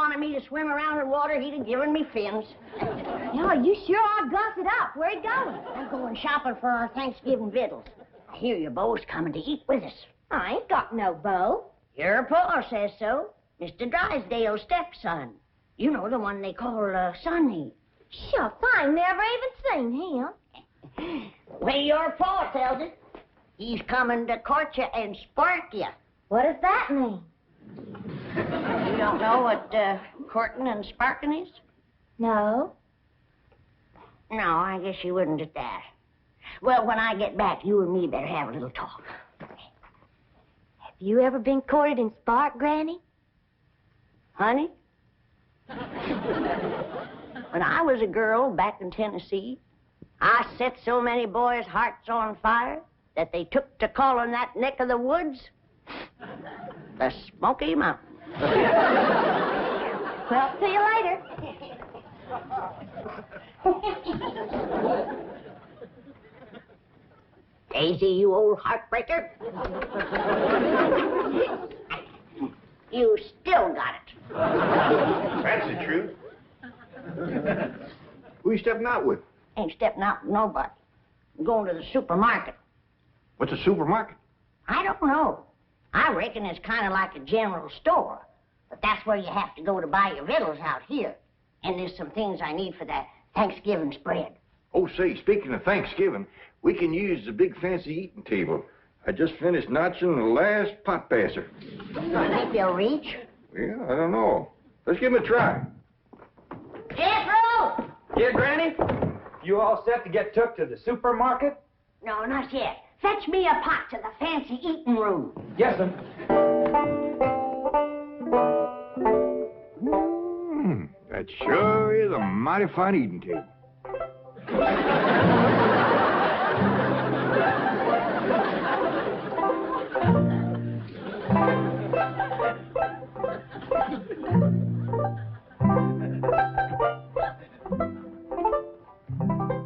wanted me to swim around in water, he'd have given me fins. Yeah, you sure are gussed up. Where you going? I'm going shopping for our Thanksgiving victuals. I hear your beau's coming to eat with us. I ain't got no beau. Your pa says so. Mr. Drysdale's stepson. You know, the one they call Sonny. Shucks, I ain't never even seen him. Well, your pa tells it. He's coming to court you and spark you. What does that mean? You don't know what courting and sparking is? No. No, I guess you wouldn't at that. Well, when I get back, you and me better have a little talk. Have you ever been courted and sparked, Granny? Honey? When I was a girl back in Tennessee, I set so many boys' hearts on fire that they took to calling that neck of the woods the Smoky Mountain. Well, see you later. Daisy, you old heartbreaker. You still got it. That's the truth. Who you stepping out with? Ain't stepping out with nobody. I'm going to the supermarket. What's a supermarket? I don't know. I reckon it's kind of like a general store. But that's where you have to go to buy your victuals out here. And there's some things I need for that Thanksgiving spread. Oh, say, speaking of Thanksgiving, we can use the big fancy eating table. I just finished notching the last pot passer. Think they'll reach? Well, I don't know. Let's give it a try. Jethro! Here, Granny? You all set to get took to the supermarket? No, not yet. Fetch me a pot to the fancy eating room. Yes, sir. That sure is a mighty fine eating table.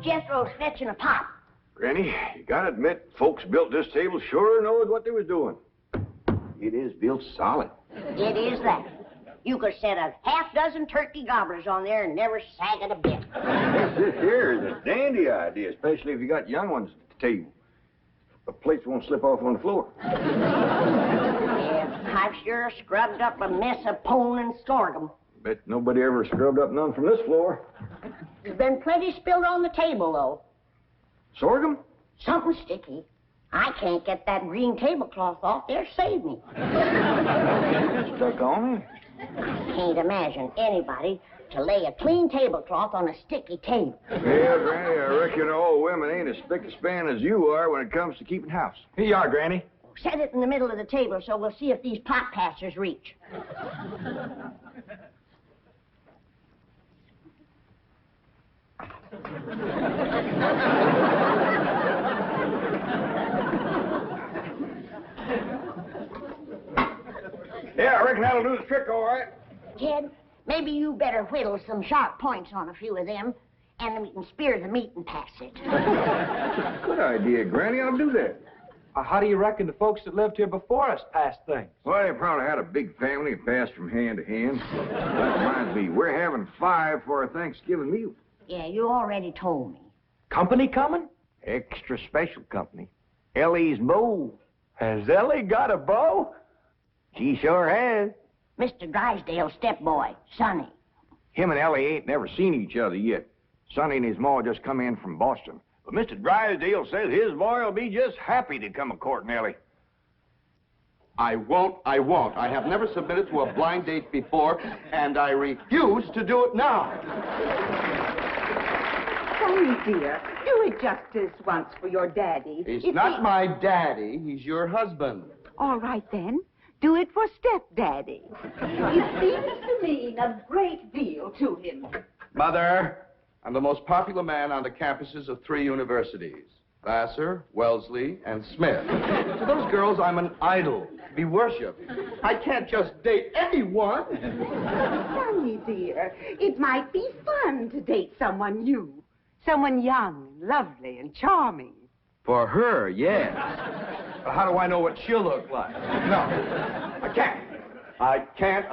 Jethro's fetching a pot. Granny, you gotta admit, folks built this table sure knows what they was doing. It is built solid. It is that. You could set a half-dozen turkey gobblers on there and never sag it a bit. This here is a dandy idea, especially if you got young ones at the table. The plates won't slip off on the floor. Yeah, I've sure scrubbed up a mess of pone and sorghum. Bet nobody ever scrubbed up none from this floor. There's been plenty spilled on the table, though. Sorghum? Something sticky. I can't get that green tablecloth off there. Save me. Stuck on me? I can't imagine anybody to lay a clean tablecloth on a sticky table. Yeah, Granny, I reckon all women ain't as spick and span as you are when it comes to keeping house. Here you are, Granny. Set it in the middle of the table so we'll see if these pot passers reach. Yeah, I reckon that'll do the trick, all right. Ted, maybe you better whittle some sharp points on a few of them, and then we can spear the meat and pass it. Good idea, Granny. I'll do that. How do you reckon the folks that lived here before us passed things? Well, they probably had a big family and passed from hand to hand. That reminds me, we're having 5 for our Thanksgiving meal. Yeah, you already told me. Company coming? Extra special company. Elly's beau. Has Elly got a beau? She sure has. Mr. Drysdale's stepboy, Sonny. Him and Elly ain't never seen each other yet. Sonny and his ma just come in from Boston. But Mr. Drysdale says his boy will be just happy to come a-courting Elly. I won't. I have never submitted to a blind date before, and I refuse to do it now. Sonny, dear, do it justice once for your daddy. He's not my daddy. He's your husband. All right, then. Do it for stepdaddy. It seems to mean a great deal to him. Mother, I'm the most popular man on the campuses of 3 universities. Vassar, Wellesley, and Smith. To those girls, I'm an idol, to be worshipped. I can't just date anyone. Sonny, dear, it might be fun to date someone new. Someone young, lovely, and charming. For her, yes. But how do I know what she'll look like? No, I can't. I can't.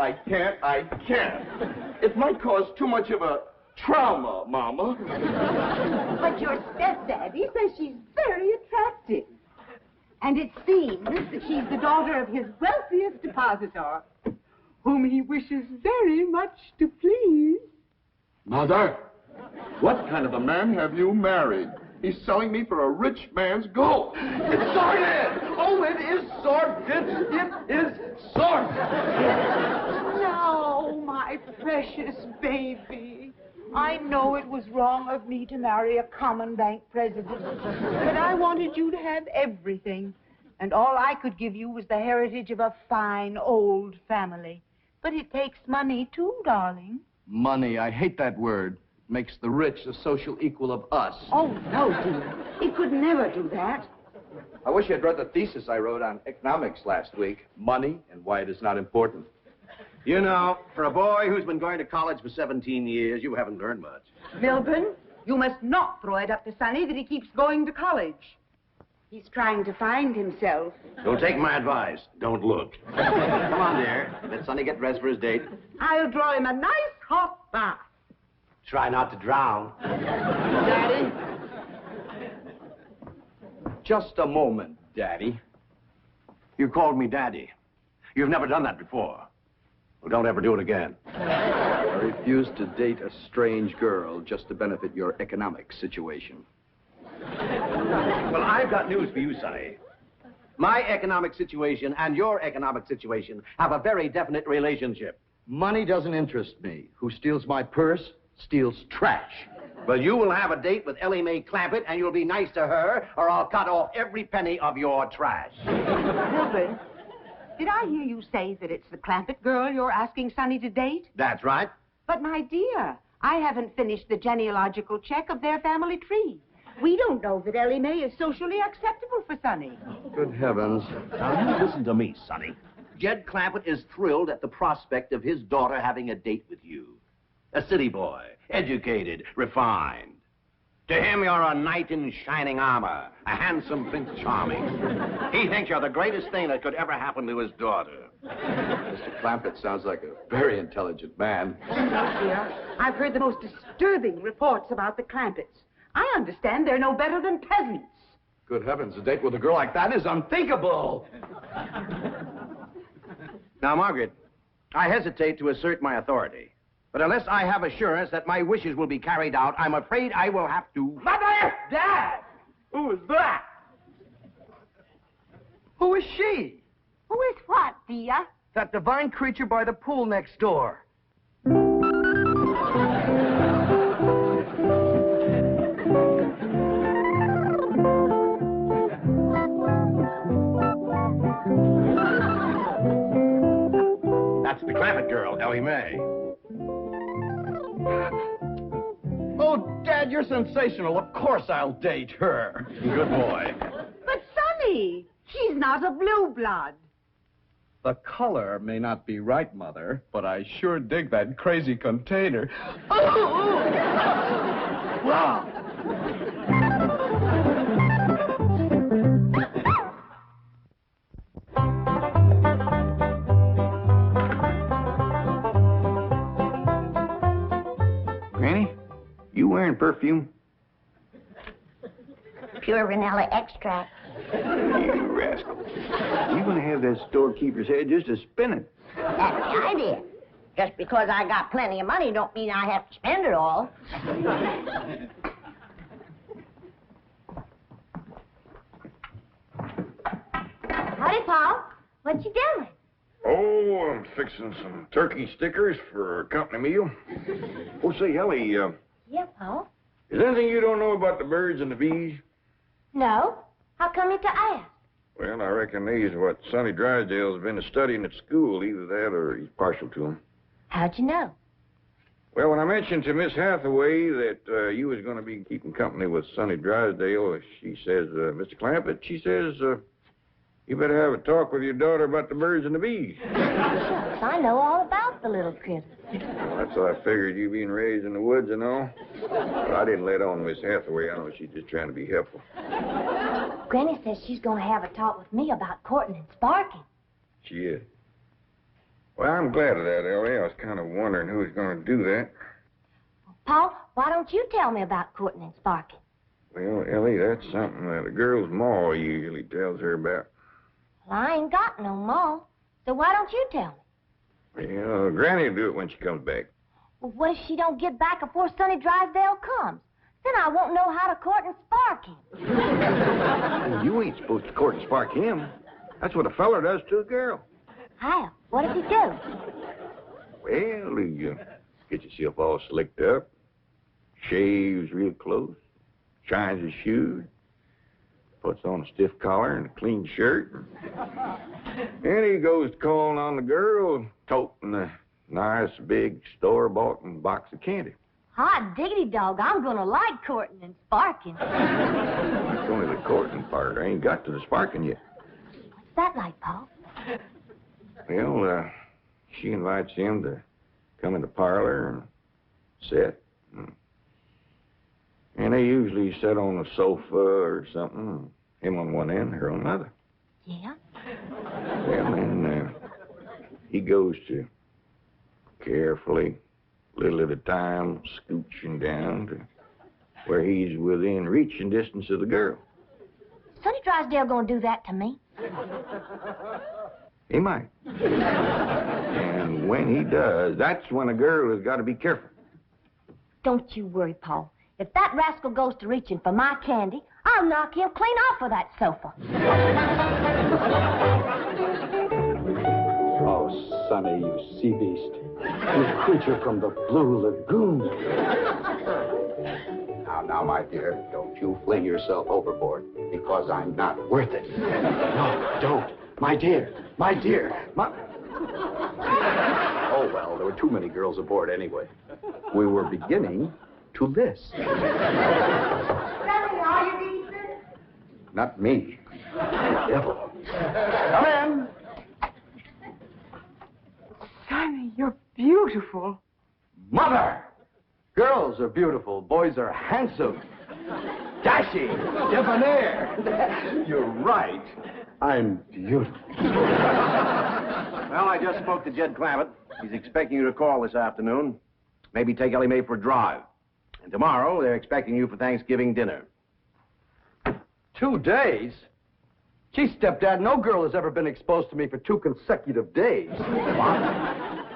It might cause too much of a trauma, Mama. But your stepdaddy says she's very attractive. And it seems that she's the daughter of his wealthiest depositor, whom he wishes very much to please. Mother, what kind of a man have you married? He's selling me for a rich man's gold. It's sordid! Oh, it is sordid! It is sordid! No, my precious baby. I know it was wrong of me to marry a common bank president, but I wanted you to have everything. And all I could give you was the heritage of a fine old family. But it takes money, too, darling. Money, I hate that word. Makes the rich the social equal of us. Oh, no, dear. It could never do that. I wish you'd read the thesis I wrote on economics last week. Money and why it is not important. You know, for a boy who's been going to college for 17 years, you haven't learned much. Milburn, you must not throw it up to Sonny that he keeps going to college. He's trying to find himself. Don't take my advice. Don't look. Come on, dear. Let Sonny get dressed for his date. I'll draw him a nice hot bath. Try not to drown. Daddy? Just a moment, Daddy. You called me Daddy. You've never done that before. Well, don't ever do it again. I refuse to date a strange girl just to benefit your economic situation. Well, I've got news for you, Sonny. My economic situation and your economic situation have a very definite relationship. Money doesn't interest me. Who steals my purse steals trash. But you will have a date with Elly Mae Clampett, and you'll be nice to her, or I'll cut off every penny of your trash. Milburn, did I hear you say that it's the Clampett girl you're asking Sonny to date? That's right. But, my dear, I haven't finished the genealogical check of their family tree. We don't know that Elly Mae is socially acceptable for Sonny. Good heavens. Now, you listen to me, Sonny. Jed Clampett is thrilled at the prospect of his daughter having a date with you. A city boy, educated, refined. To him, you're a knight in shining armor, a handsome Prince Charming. He thinks you're the greatest thing that could ever happen to his daughter. Mr. Clampett sounds like a very intelligent man. Dear, I've heard the most disturbing reports about the Clampetts. I understand they're no better than peasants. Good heavens, a date with a girl like that is unthinkable. Now, Margaret, I hesitate to assert my authority. But unless I have assurance that my wishes will be carried out, I'm afraid I will have to... Mother! Dad! Who is that? Who is she? Who is what, dear? That divine creature by the pool next door. That's the Clampett girl, Elly Mae. Oh, Dad, you're sensational. Of course I'll date her. Good boy. But, Sonny, she's not a blue blood. The color may not be right, Mother, but I sure dig that crazy container. Wow! Granny, you wearing perfume? Pure vanilla extract. You rascal. You're gonna have that storekeeper's head just a spinning. That's the idea. Just because I got plenty of money don't mean I have to spend it all. Howdy, Paul. What you doing? Oh, I'm fixing some turkey stickers for a company meal. Oh, say, Elly, Yeah, Paul. is there anything you don't know about the birds and the bees? No. How come you to ask? Well, I reckon these what Sonny Drysdale's been studying at school. Either that or he's partial to them. How'd you know? Well, when I mentioned to Miss Hathaway that you was going to be keeping company with Sonny Drysdale, she says, Mr. Clampett, she says, you better have a talk with your daughter about the birds and the bees. Shucks, I know all about the little critters. Well, that's how I figured you being raised in the woods and all. But I didn't let on Miss Hathaway. I know she's just trying to be helpful. Granny says she's going to have a talk with me about courting and sparking. She is. Well, I'm glad of that, Ellie. I was kind of wondering who was going to do that. Paul, why don't you tell me about courting and sparking? Well, Ellie, that's something that a girl's ma usually tells her about. Well, I ain't got no ma, so why don't you tell me? Well, Granny will do it when she comes back. Well, what if she don't get back before Sonny Drysdale comes? Then I won't know how to court and spark him. Well, you ain't supposed to court and spark him. That's what a feller does to a girl. How? What does he do? Well, you get yourself all slicked up, shaves real close, shines his shoes, puts on a stiff collar and a clean shirt, and he goes to calling on the girl, toting a nice big store-bought box of candy. Hot diggity dog, I'm gonna like courting and sparking. It's only the courting part. I ain't got to the sparking yet. What's that like, Paul? Well, she invites him to come in the parlor and sit. And they usually sit on a sofa or something, him on one end, her on the other. Yeah? Well, then he goes to carefully, little at a time, scooching down to where he's within reaching distance of the girl. Sonny Drysdale gonna do that to me? He might. And when he does, that's when a girl has got to be careful. Don't you worry, Paul. If that rascal goes to reaching for my candy, I'll knock him clean off of that sofa. Oh, Sonny, you sea beast. You creature from the blue lagoon. Now, my dear, don't you fling yourself overboard, because I'm not worth it. No, don't. My dear, my... Oh, well, there were too many girls aboard anyway. We were beginning to list. Sonny, are you decent? Not me. The devil. Come in. Sonny, you're beautiful. Mother! Girls are beautiful. Boys are handsome. Dashing. Debonair. You're right. I'm beautiful. Well, I just spoke to Jed Clampett. He's expecting you to call this afternoon. Maybe take Elly Mae for a drive. And tomorrow, they're expecting you for Thanksgiving dinner. 2 days? Gee, stepdad, no girl has ever been exposed to me for 2 consecutive days. What?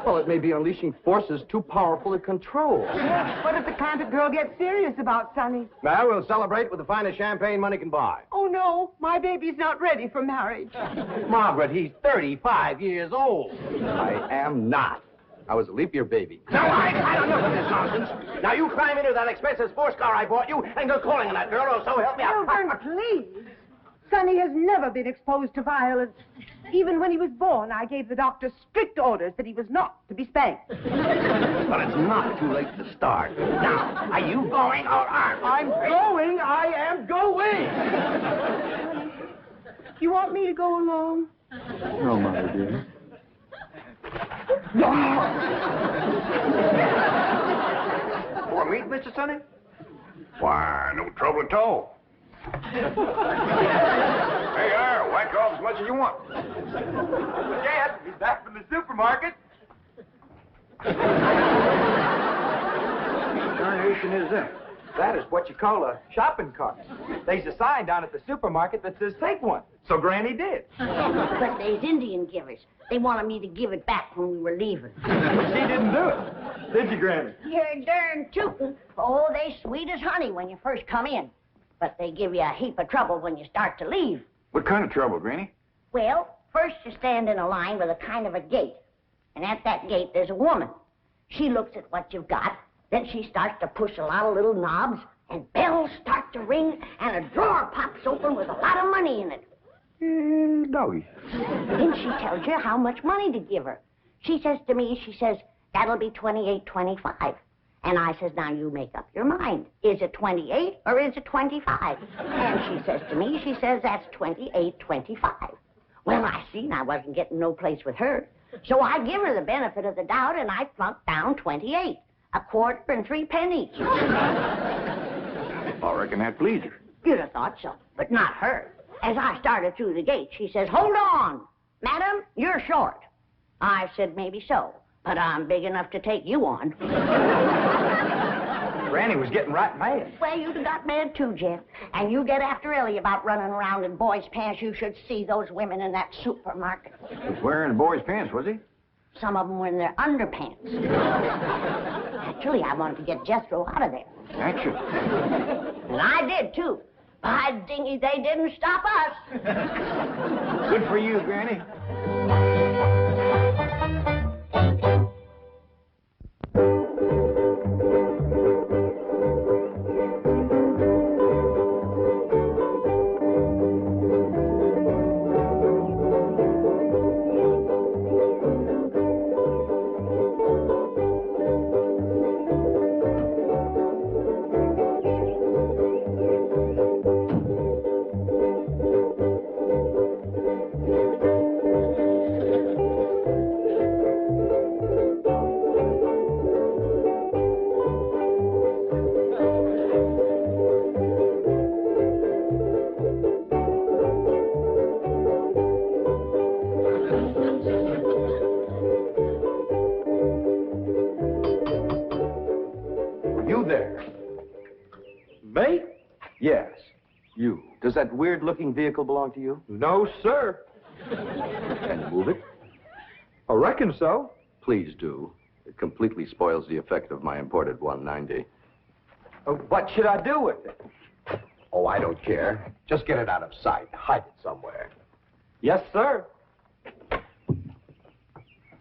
Well, it may be unleashing forces too powerful to control. What if the Clampett girl gets serious about Sonny? Well, we'll celebrate with the finest champagne money can buy. Oh, no, my baby's not ready for marriage. Margaret, he's 35 years old. I am not. I was a leap year baby. Now, I've had enough of this nonsense. Now, you climb into that expensive sports car I bought you and go calling on that girl, or so help me out. Children, please. Sonny has never been exposed to violence. Even when he was born, I gave the doctor strict orders that he was not to be spanked. But it's not too late to start. Now, are you going or aren't you? I'm going. I am going. You want me to go along? No, my dear. For meat, Mr. Sonny? Why, no trouble at all. Hey, whack off as much as you want. Dad, he's back from the supermarket. What darnation is that? That is what you call a shopping cart. There's a sign down at the supermarket that says take one. So Granny did. But there's Indian givers. They wanted me to give it back when we were leaving. But she didn't do it. Did you, Granny? You're darn tootin'. Oh, they sweet as honey when you first come in. But they give you a heap of trouble when you start to leave. What kind of trouble, Granny? Well, first you stand in a line with a kind of a gate. And at that gate, there's a woman. She looks at what you've got. Then she starts to push a lot of little knobs. And bells start to ring. And a drawer pops open with a lot of money in it. Doggy. Then she tells you how much money to give her. She says to me, that'll be $28.25. And I says, now you make up your mind. Is it 28 or is it 25? And she says to me, that's 28.25. Well, I seen I wasn't getting no place with her. So I give her the benefit of the doubt and I plunked down 28. A quarter and 3 pennies. I reckon that pleased her. You'd have thought so, but not her. As I started through the gate, she says, hold on. Madam, you're short. I said maybe so, but I'm big enough to take you on. Granny was getting right mad. Well, you'd have got mad too, Jeff. And you get after Elly about running around in boys' pants. You should see those women in that supermarket. He's wearing boys' pants, was he? Some of them were in their underpants. Actually, I wanted to get Jethro out of there. Actually. And I did, too. By dingy, they didn't stop us. Good for you, Granny. Yes, you. Does that weird-looking vehicle belong to you? No, sir. Can you move it? I reckon so. Please do. It completely spoils the effect of my imported 190. What should I do with it? Oh, I don't care. Just get it out of sight. Hide it somewhere. Yes, sir.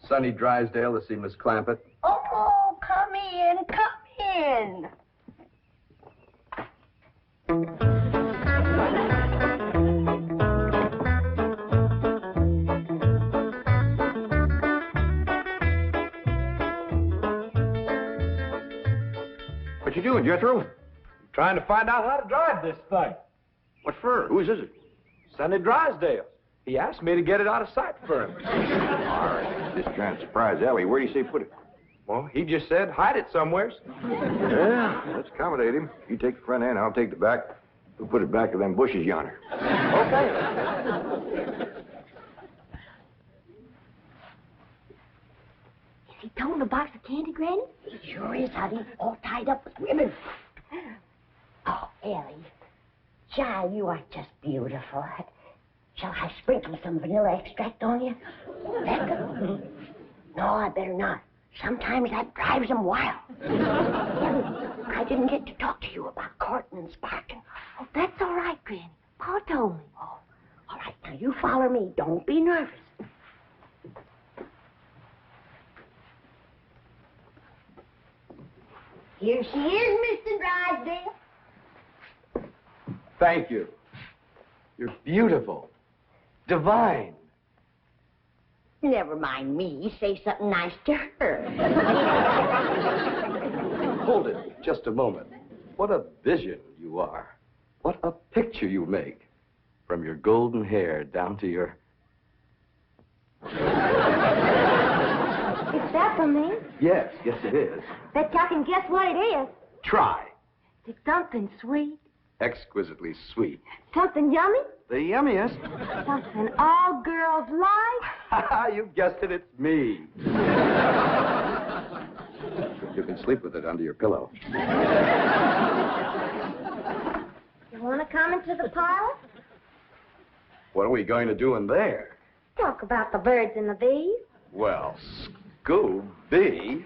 Sonny Drysdale to see Miss Clampett. Oh, come in, come in. What you doing, Jethro? Trying to find out how to drive this thing. What for? Whose is it? Sonny Drysdale. He asked me to get it out of sight for him. All right. Just trying to surprise Elly. Where do you say put it? Well, he just said hide it somewheres. Yeah, let's accommodate him. You take the front end, I'll take the back. We'll put it back of them bushes yonder. Okay. Is he towing a box of candy, Granny? He sure is, honey. All tied up with ribbon. Oh, Elly. Child, you are just beautiful. Shall I sprinkle some vanilla extract on you? Becca? No, I better not. Sometimes that drives them wild. I didn't get to talk to you about courting and sparking. Oh, that's all right, Granny. Pa told me. Oh, all right, now you follow me. Don't be nervous. Here she is, Mr. Drysdale. Thank you. You're beautiful. Divine. Never mind me. Say something nice to her. Hold it just a moment. What a vision you are. What a picture you make. From your golden hair down to your... Is that for me? Yes, it is. Bet you I can guess what it is. Try. It's something sweet. Exquisitely sweet. Something yummy. The yummiest. Something all girls like. You guessed it, it's me. You can sleep with it under your pillow. You want to come into the parlor? What are we going to do in there? Talk about the birds and the bees. Well, Scooby.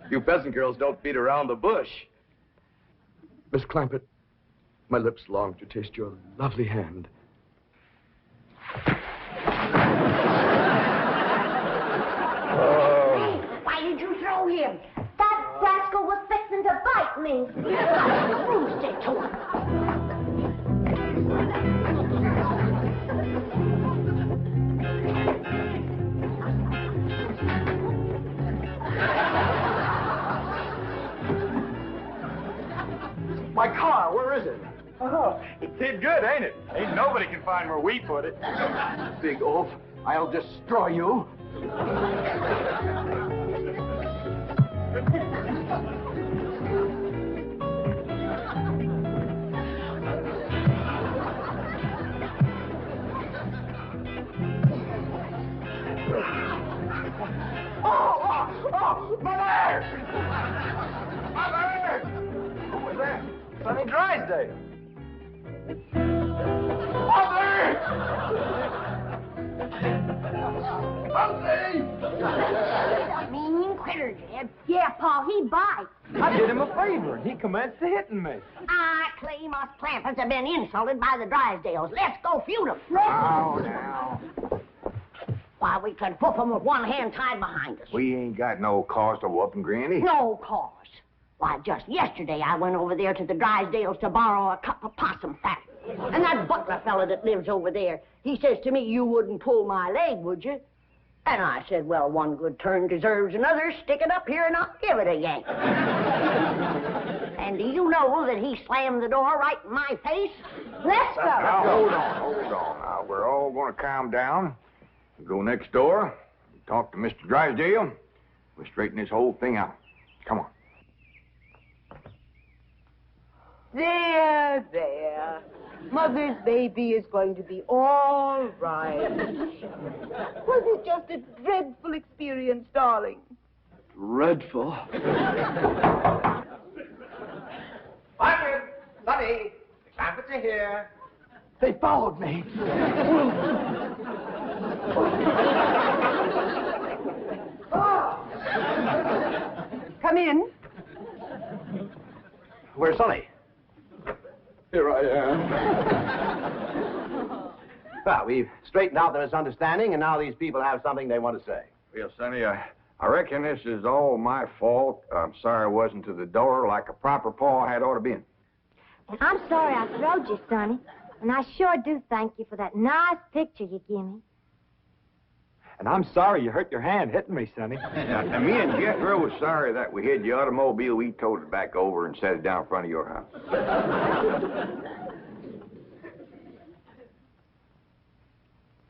You peasant girls don't beat around the bush. Miss Clampett, my lips long to taste your lovely hand. Hey, why did you throw him? That rascal was fixing to bite me. Bruised it to him. My car, where is it? Oh, it did good, ain't it? Ain't nobody can find where we put it. Big oaf, I'll destroy you. Sonny Drysdale. Mean critter, Jed. Yeah, Pa, he bites. I did him a favor, and he commenced to hitting me. I claim us Clampets have been insulted by the Drysdales. Let's go feud 'em. Oh, now. Why, we could whoop 'em with one hand tied behind us. We ain't got no cause to whoop 'em, Granny. No cause. Why, just yesterday I went over there to the Drysdales to borrow a cup of possum fat. And that butler fella that lives over there, he says to me, you wouldn't pull my leg, would you? And I said, well, one good turn deserves another. Stick it up here and I'll give it a yank. And do you know that he slammed the door right in my face? Let's go. Now, hold on. Now, we're all going to calm down. We'll go next door, talk to Mr. Drysdale. We'll straighten this whole thing out. Come on. There. Mother's baby is going to be all right. Was it just a dreadful experience, darling? Dreadful. Margaret, Sonny, the Clampets are here. They followed me. Come in. Where's Sonny? Here I am. Well, we've straightened out the misunderstanding, and now these people have something they want to say. Well, Sonny, I reckon this is all my fault. I'm sorry I wasn't to the door like a proper paw had ought to been. And I'm sorry I throwed you, Sonny. And I sure do thank you for that nice picture you give me. And I'm sorry you hurt your hand hitting me, Sonny. Now, me and Jethro was sorry that we hid the automobile. We towed it back over and set it down in front of your house.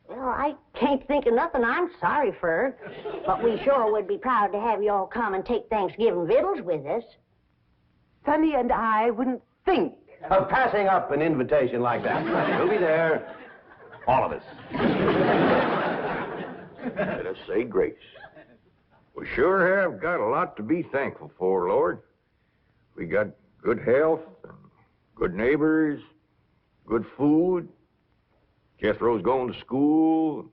Well, I can't think of nothing I'm sorry for. But we sure would be proud to have you all come and take Thanksgiving victuals with us. Sonny and I wouldn't think. Of passing up an invitation like that. We'll be there, all of us. Let us say grace. We sure have got a lot to be thankful for, Lord. We got good health, and good neighbors, good food. Jethro's going to school.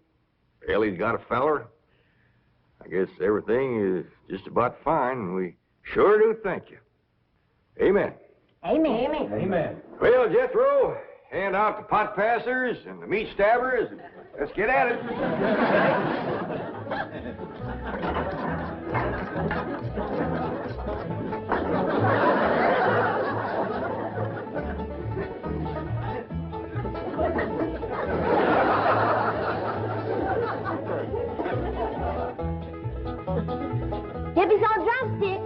Elly's got a feller. I guess everything is just about fine, and we sure do thank you. Amen. Amen. Amen. Well, Jethro, hand out the pot passers and the meat stabbers, and let's get at it. Hippie's on drumstick.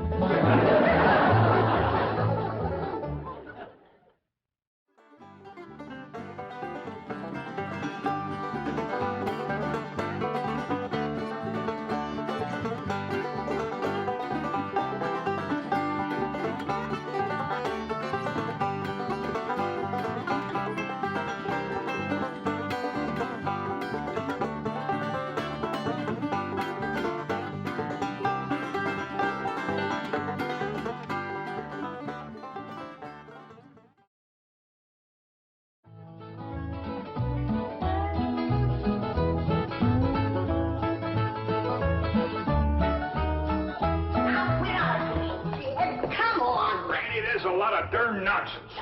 A lot of darn nonsense.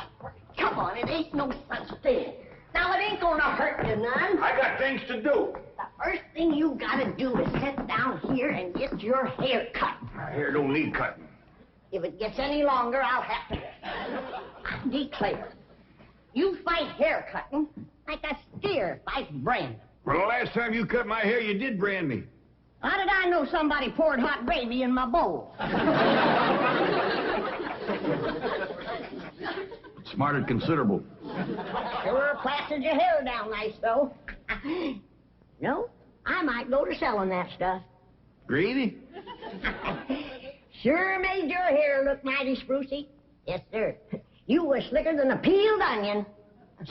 Come on, it ain't no such thing. Now, it ain't gonna hurt you none. I got things to do. The first thing you gotta do is sit down here and get your hair cut. My hair don't need cutting. If it gets any longer, I'll have to. I declare, you fight hair cutting like a steer fights branding. Well, the last time you cut my hair, you did brand me. How did I know somebody poured hot gravy in my bowl? Smarted considerable. Sure plastered your hair down nice, though. No, I might go to selling that stuff. Greedy? Sure made your hair look mighty sprucey. Yes, sir. You were slicker than a peeled onion.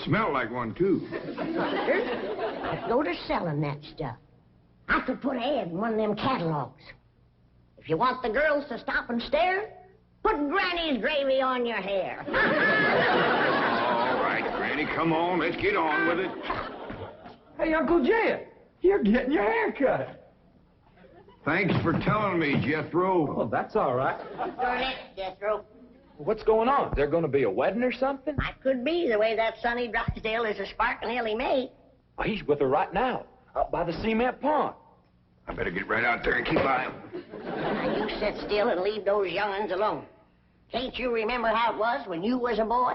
Smelled like one, too. Sir, I'd go to selling that stuff. I could put an ad in one of them catalogs. If you want the girls to stop and stare, Put Granny's gravy on your hair. All right, Granny, come on. Let's get on with it. Hey, Uncle Jed, you're getting your hair cut. Thanks for telling me, Jethro. Well, that's all right. Turn it, Jethro. What's going on? Is there going to be a wedding or something? I could be the way that Sonny Drysdale is a sparking Elly May. Oh, he's with her right now, up by the cement pond. I better get right out there and keep eye. Now, you sit still and leave those young'uns alone. Can't you remember how it was when you was a boy?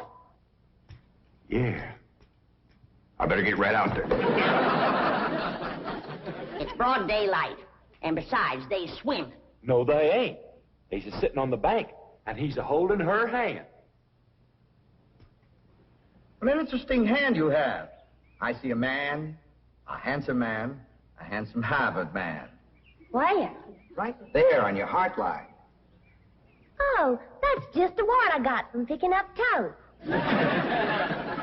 Yeah. I better get right out there. It's broad daylight. And besides, they swim. No, they ain't. He's a sitting on the bank, and he's a holding her hand. What an interesting hand you have. I see a man, a handsome Harvard man. Where? Right there on your heart line. Oh, that's just a wart I got from picking up toes.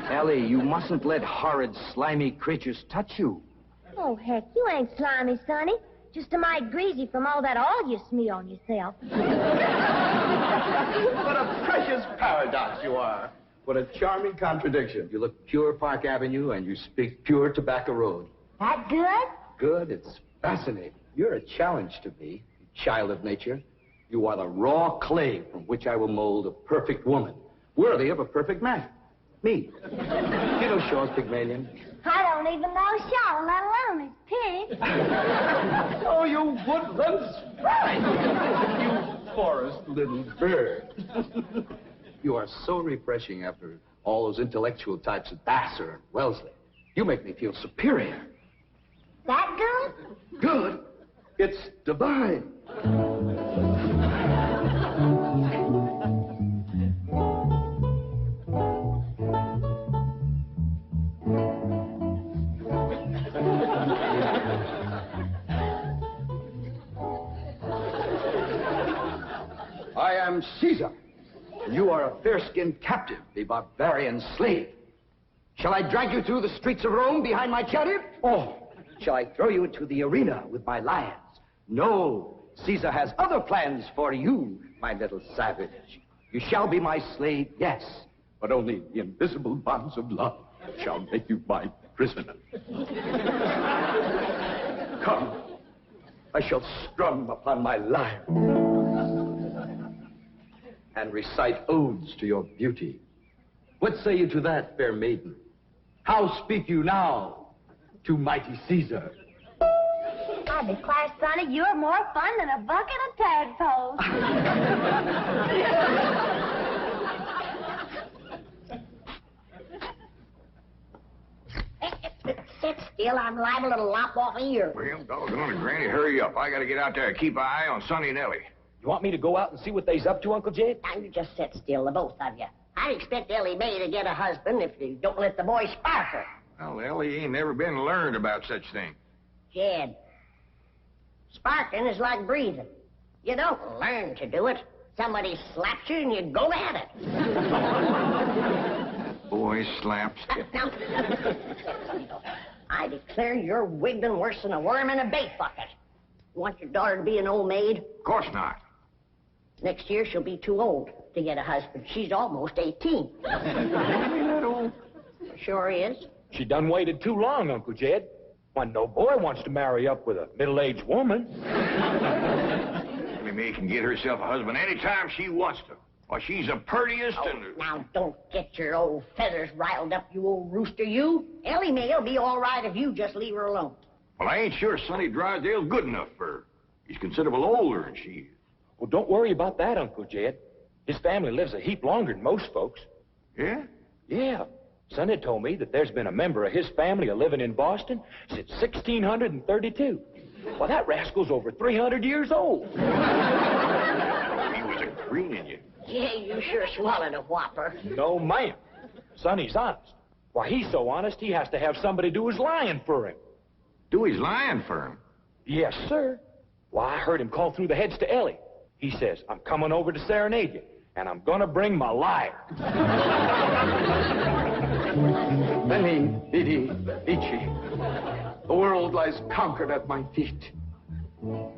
Elly, you mustn't let horrid, slimy creatures touch you. Oh, heck, you ain't slimy, Sonny. Just a mite greasy from all that oil you smear on yourself. What a precious paradox you are. What a charming contradiction. You look pure Park Avenue and you speak pure Tobacco Road. That good? Good, it's fascinating. You're a challenge to me, you child of nature. You are the raw clay from which I will mold a perfect woman, worthy of a perfect man. Me. You know Shaw's Pygmalion? I don't even know Shaw, let alone his pig. Oh, you woodland sprite! You forest little bird. You are so refreshing after all those intellectual types of Vassar and Wellesley. You make me feel superior. That good? Good? It's divine. I am Caesar. You are a fair-skinned captive, a barbarian slave. Shall I drag you through the streets of Rome behind my chariot? Or shall I throw you into the arena with my lions? No, Caesar has other plans for you, my little savage. You shall be my slave, yes, but only the invisible bonds of love shall make you my prisoner. Come, I shall strum upon my lyre and recite odes to your beauty. What say you to that, fair maiden? How speak you now to mighty Caesar? I declare, Sonny, you're more fun than a bucket of tadpoles. Sit still, I'm liable to lop off a ear. Well, doggone it, Granny, hurry up. I gotta get out there and keep an eye on Sonny and Elly. You want me to go out and see what they's up to, Uncle Jed? Now, you just sit still, the both of you. I'd expect Elly May to get a husband if you don't let the boy spark her. Well, Elly ain't never been learned about such things. Jed, sparking is like breathing. You don't learn to do it. Somebody slaps you and you go at it. Boy slaps. Now, I declare you're wiggling worse than a worm in a bait bucket. You want your daughter to be an old maid? Of course not. Next year, she'll be too old to get a husband. She's almost 18. That old. Sure is. She done waited too long, Uncle Jed. Why, no boy wants to marry up with a middle-aged woman. Elly May can get herself a husband anytime she wants to. Why, she's the purtiest and... Now, don't get your old feathers riled up, you old rooster, you. Elly May'll be all right if you just leave her alone. Well, I ain't sure Sonny Drysdale's good enough for her. He's considerable older than she is. Well, don't worry about that, Uncle Jed. His family lives a heap longer than most folks. Yeah? Yeah. Sonny told me that there's been a member of his family living in Boston since 1632. Well, that rascal's over 300 years old. He was a greening you. Yeah, you sure swallowed a whopper. No, ma'am. Sonny's honest. Why, he's so honest, he has to have somebody do his lying for him. Do his lying for him? Yes, sir. Why, I heard him call through the heads to Elly. He says, I'm coming over to serenade you, and I'm gonna bring my lyre. Veni, vidi, vici. The world lies conquered at my feet.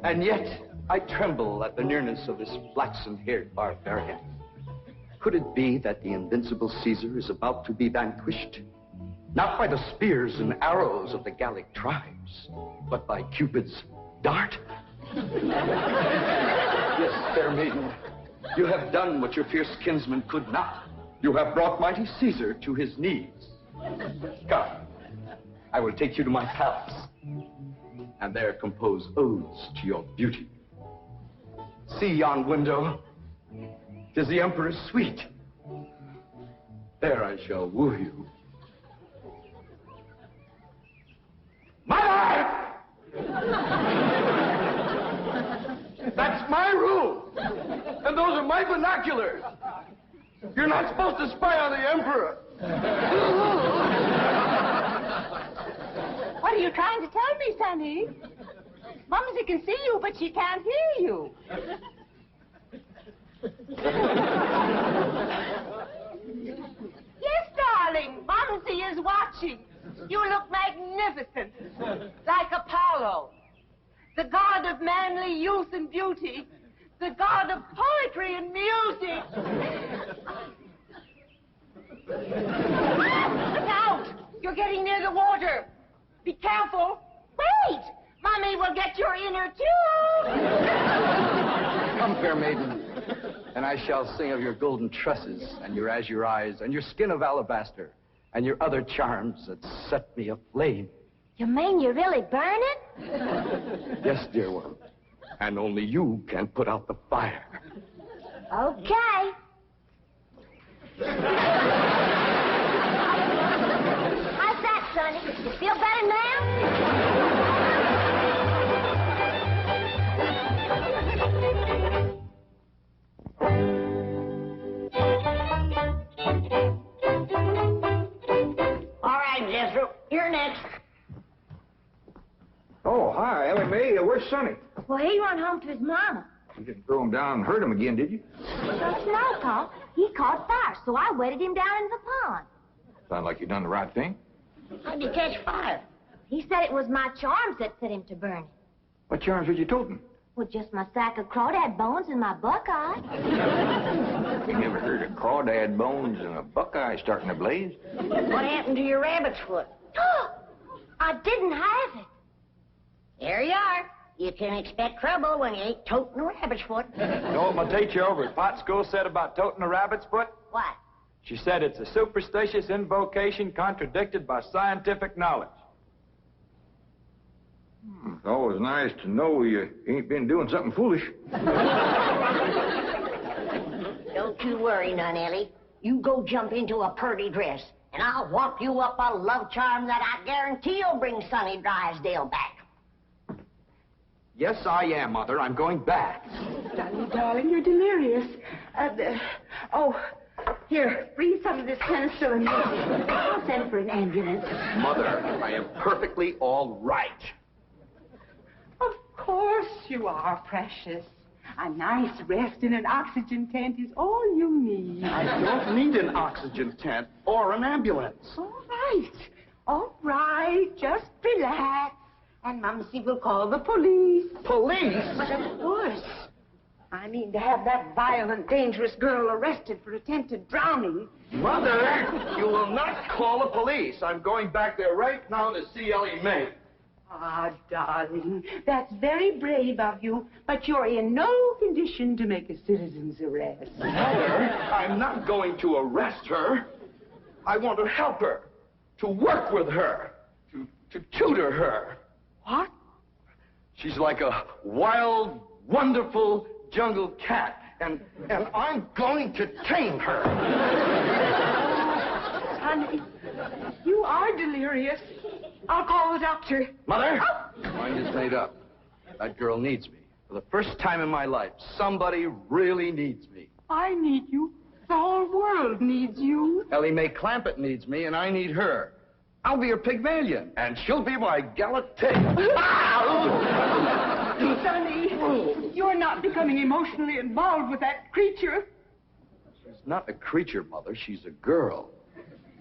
And yet, I tremble at the nearness of this flaxen-haired barbarian. Could it be that the invincible Caesar is about to be vanquished? Not by the spears and arrows of the Gallic tribes, but by Cupid's dart? Yes, fair maiden, you have done what your fierce kinsman could not. You have brought mighty Caesar to his knees. Come, I will take you to my palace, and there compose odes to your beauty. See yon window. 'Tis the emperor's suite. There I shall woo you. Mother! That's my room, and those are my binoculars. You're not supposed to spy on the emperor. What are you trying to tell me, Sonny? Mumsy can see you, but she can't hear you. Yes, darling, Mumsy is watching. You look magnificent, like Apollo, the god of manly youth and beauty, the god of poetry and music. Look out! You're getting near the water. Be careful. Wait! Mommy will get your inner tube. Come, fair maiden, and I shall sing of your golden tresses, and your azure eyes, and your skin of alabaster, and your other charms that set me aflame. You mean you really burn it? Yes, dear one, and only you can put out the fire. Okay. How's that, Sonny? You feel better now? All right, Jethro, you're next. Oh, hi, Ellie Mae. Where's Sonny? Well, he run home to his mama. You didn't throw him down and hurt him again, did you? No, Paul. He caught fire, so I wetted him down in the pond. Sound like you done the right thing. How'd you catch fire? He said it was my charms that set him to burning. What charms was you toting? Well, just my sack of crawdad bones and my buckeye. You never heard of crawdad bones and a buckeye starting a blaze? What happened to your rabbit's foot? I didn't have it. There you are. You can expect trouble when you ain't toting a rabbit's foot. You know what my teacher over at Pot School said about toting a rabbit's foot? What? She said it's a superstitious invocation contradicted by scientific knowledge. It's always nice to know you ain't been doing something foolish. Don't you worry none, Ellie. You go jump into a purty dress, and I'll walk you up a love charm that I guarantee will bring Sonny Drysdale back. Yes, I am, Mother. I'm going back. Sonny, darling, you're delirious. Here, breathe some of this penicillin. I'll send for an ambulance. Mother, I am perfectly all right. Of course you are, precious. A nice rest in an oxygen tent is all you need. I don't need an oxygen tent or an ambulance. All right, just relax. And Mumsy will call the police. Police? But of course. I mean, to have that violent, dangerous girl arrested for attempted drowning. Mother, you will not call the police. I'm going back there right now to see Elly Mae. Ah, darling, that's very brave of you, but you're in no condition to make a citizen's arrest. Mother, I'm not going to arrest her. I want to help her, to work with her, to tutor her. What? She's like a wild, wonderful jungle cat, and I'm going to tame her. Honey, you are delirious. I'll call the doctor. Mother, mind is made up. That girl needs me. For the first time in my life, somebody really needs me. I need you. The whole world needs you. Elly Mae Clampett needs me, and I need her. I'll be her Pygmalion, and she'll be my Galatée. Sonny, you're not becoming emotionally involved with that creature. She's not a creature, Mother. She's a girl.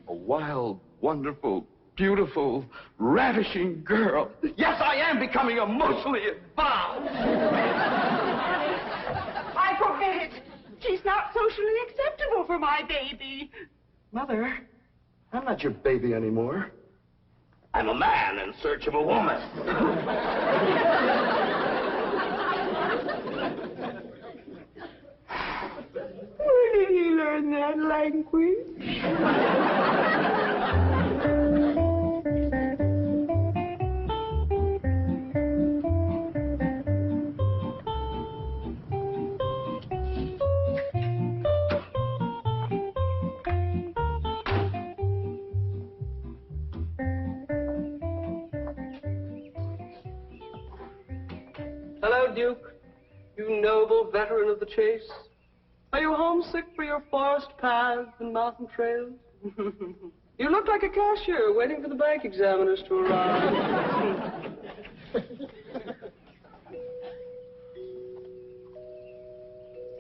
A wild, wonderful, beautiful, ravishing girl. Yes, I am becoming emotionally involved. socially acceptable for my baby. Mother, I'm not your baby anymore. I'm a man in search of a woman. Where did he learn that language? Hello, Duke. You noble veteran of the chase. Are you homesick for your forest paths and mountain trails? You look like a cashier waiting for the bank examiners to arrive.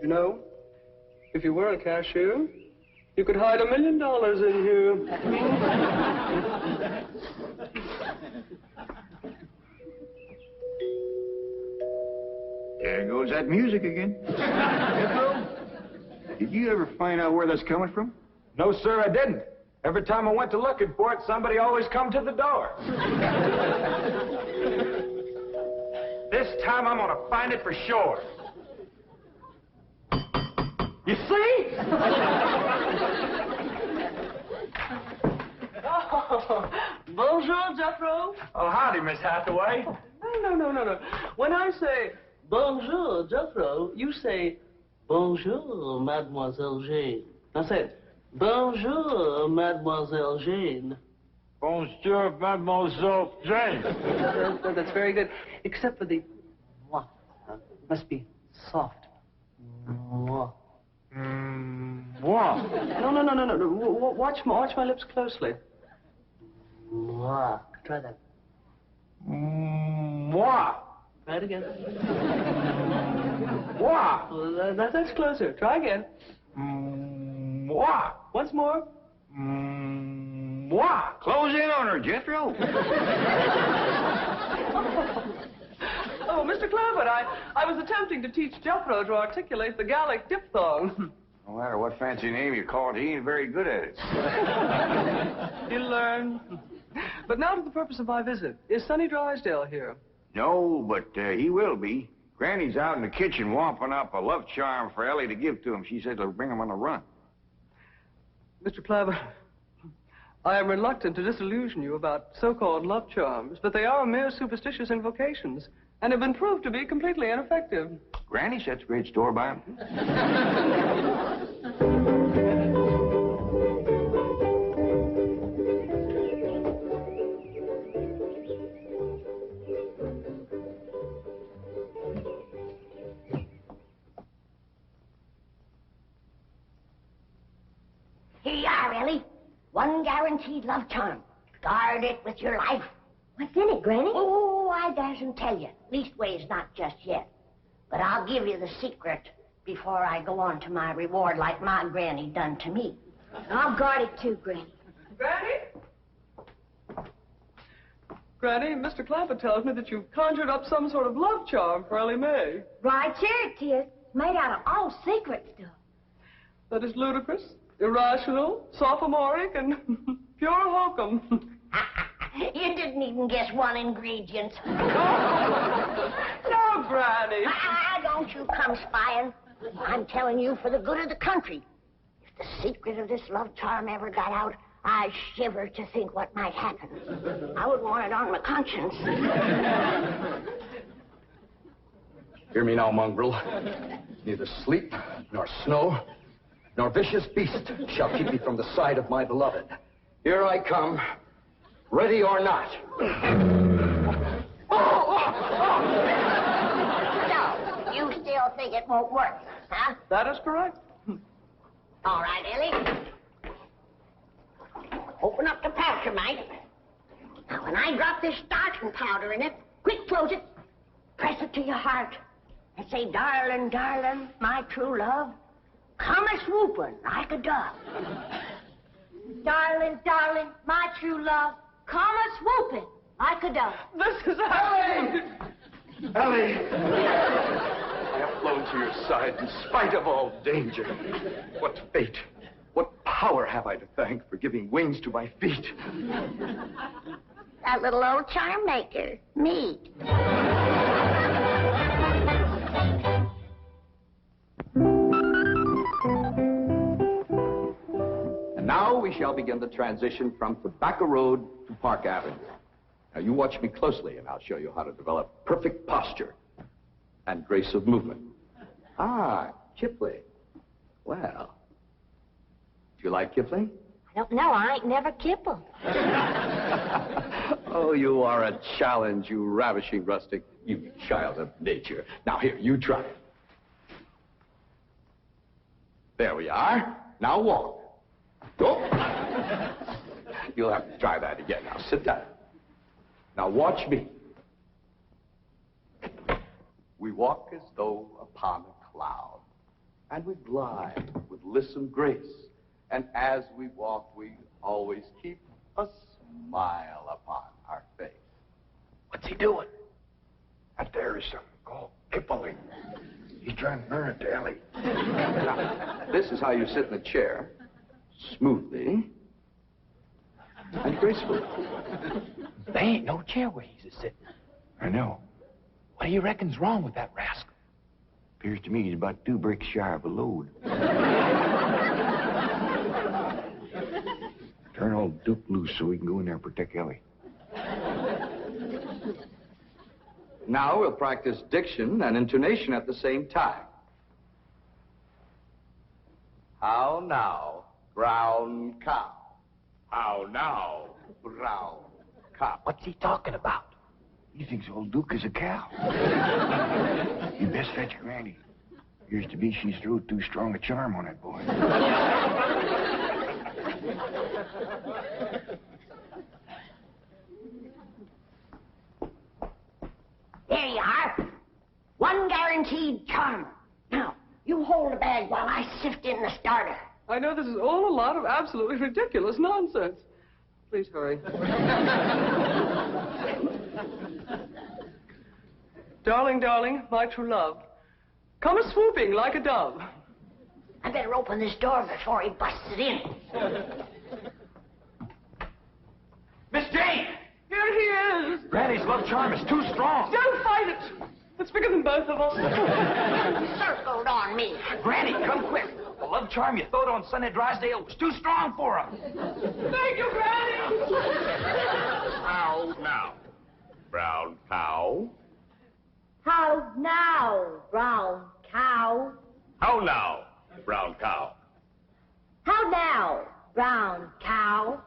You know, if you were a cashier, you could hide $1 million in here. There goes that music again. Jethro, did you ever find out where that's coming from? No, sir, I didn't. Every time I went to looking for it, somebody always come to the door. This time I'm gonna find it for sure. You see? Oh, bonjour, Jethro. Oh, howdy, Miss Hathaway. No. When I say bonjour, Jethro, you say bonjour, Mademoiselle Jane. Now say it. Bonjour, Mademoiselle Jane. Bonjour, Mademoiselle Jane. That's very good. Except for the mwah. Must be soft. Mwah. What? No. Watch my lips closely. Mwah. Try that. What? Try it again. What? Well, that's closer. Try again. What? Once more. What? Close in on her, Jethro. Oh, Mr. Clampett, I was attempting to teach Jethro to articulate the Gallic diphthong. No matter what fancy name you call it, he ain't very good at it. He'll learn. But now to the purpose of my visit. Is Sonny Drysdale here? No, but he will be. Granny's out in the kitchen wamping up a love charm for Elly to give to him. She said it'll bring him on a run. Mr. Clampett, I am reluctant to disillusion you about so-called love charms, but they are mere superstitious invocations and have been proved to be completely ineffective. Granny sets great store by him. Here you are, Elly. One guaranteed love charm. Guard it with your life. What's in it, Granny? Oh, I darsn't tell you. Leastways, not just yet. But I'll give you the secret before I go on to my reward like my granny done to me. I'll guard it too, Granny. Granny, Mr. Clampett tells me that you've conjured up some sort of love charm for Elly May. Right here it is. Made out of all secret stuff. That is ludicrous, irrational, sophomoric, and pure hokum. You didn't even guess one ingredient. No, Granny. Don't you come spying. I'm telling you for the good of the country. If the secret of this love charm ever got out, I shiver to think what might happen. I wouldn't want it on my conscience. Hear me now, mongrel. Neither sleep, nor snow, nor vicious beast shall keep me from the side of my beloved. Here I come, ready or not. So, you still think it won't work, huh? That is correct. All right, Elly. Open up the pouch, mate. Now, when I drop this starting powder in it, quick close it. Press it to your heart. And say, darling, darling, my true love, come a-swooping like a dove. Darling, darling, my true love, come a-swooping like a dove. This is Elly! Elly! I have flown to your side in spite of all danger. What fate, what power have I to thank for giving wings to my feet? That little old charm maker, me. And now we shall begin the transition from Tobacco Road to Park Avenue. Now you watch me closely and I'll show you how to develop perfect posture and grace of movement. Ah, Kipling. Well, do you like Kipling? I don't know. I ain't never kippled. Oh, you are a challenge, you ravishing rustic, you child of nature. Now here, you try it. There we are. Now walk. Go. You'll have to try that again. Now sit down. Now watch me. We walk as though upon a cloud, and we glide with lissom grace. And as we walk, we always keep a smile upon our face. What's he doing? Out there is something called Kipling. He's trying to learn it to Elly. Now, this is how you sit in a chair, smoothly and gracefully. There ain't no chair where he's a-sitting. I know. What do you reckon's wrong with that rascal? Appears to me he's about 2 bricks shy of a load. Turn old Duke loose so we can go in there and protect Elly. Now we'll practice diction and intonation at the same time. How now, brown cow? How now, brown cow? What's he talking about? He thinks old Duke is a cow. You best fetch Granny. Appears to be she's threw too strong a charm on that boy. There you are. One guaranteed charm. Now, you hold the bag while I sift in the starter. I know this is all a lot of absolutely ridiculous nonsense. Please hurry. Darling, darling, my true love, come a-swooping like a dove. I better open this door before he busts it in. Miss Jane! Here he is! Granny's love charm is too strong. Don't fight it! It's bigger than both of us. Circled on me. Granny, come quick. The love charm you throwed on Sonny Drysdale was too strong for her. Thank you, Granny! How now, brown cow? How now, brown cow? How now, brown cow? How now, brown cow?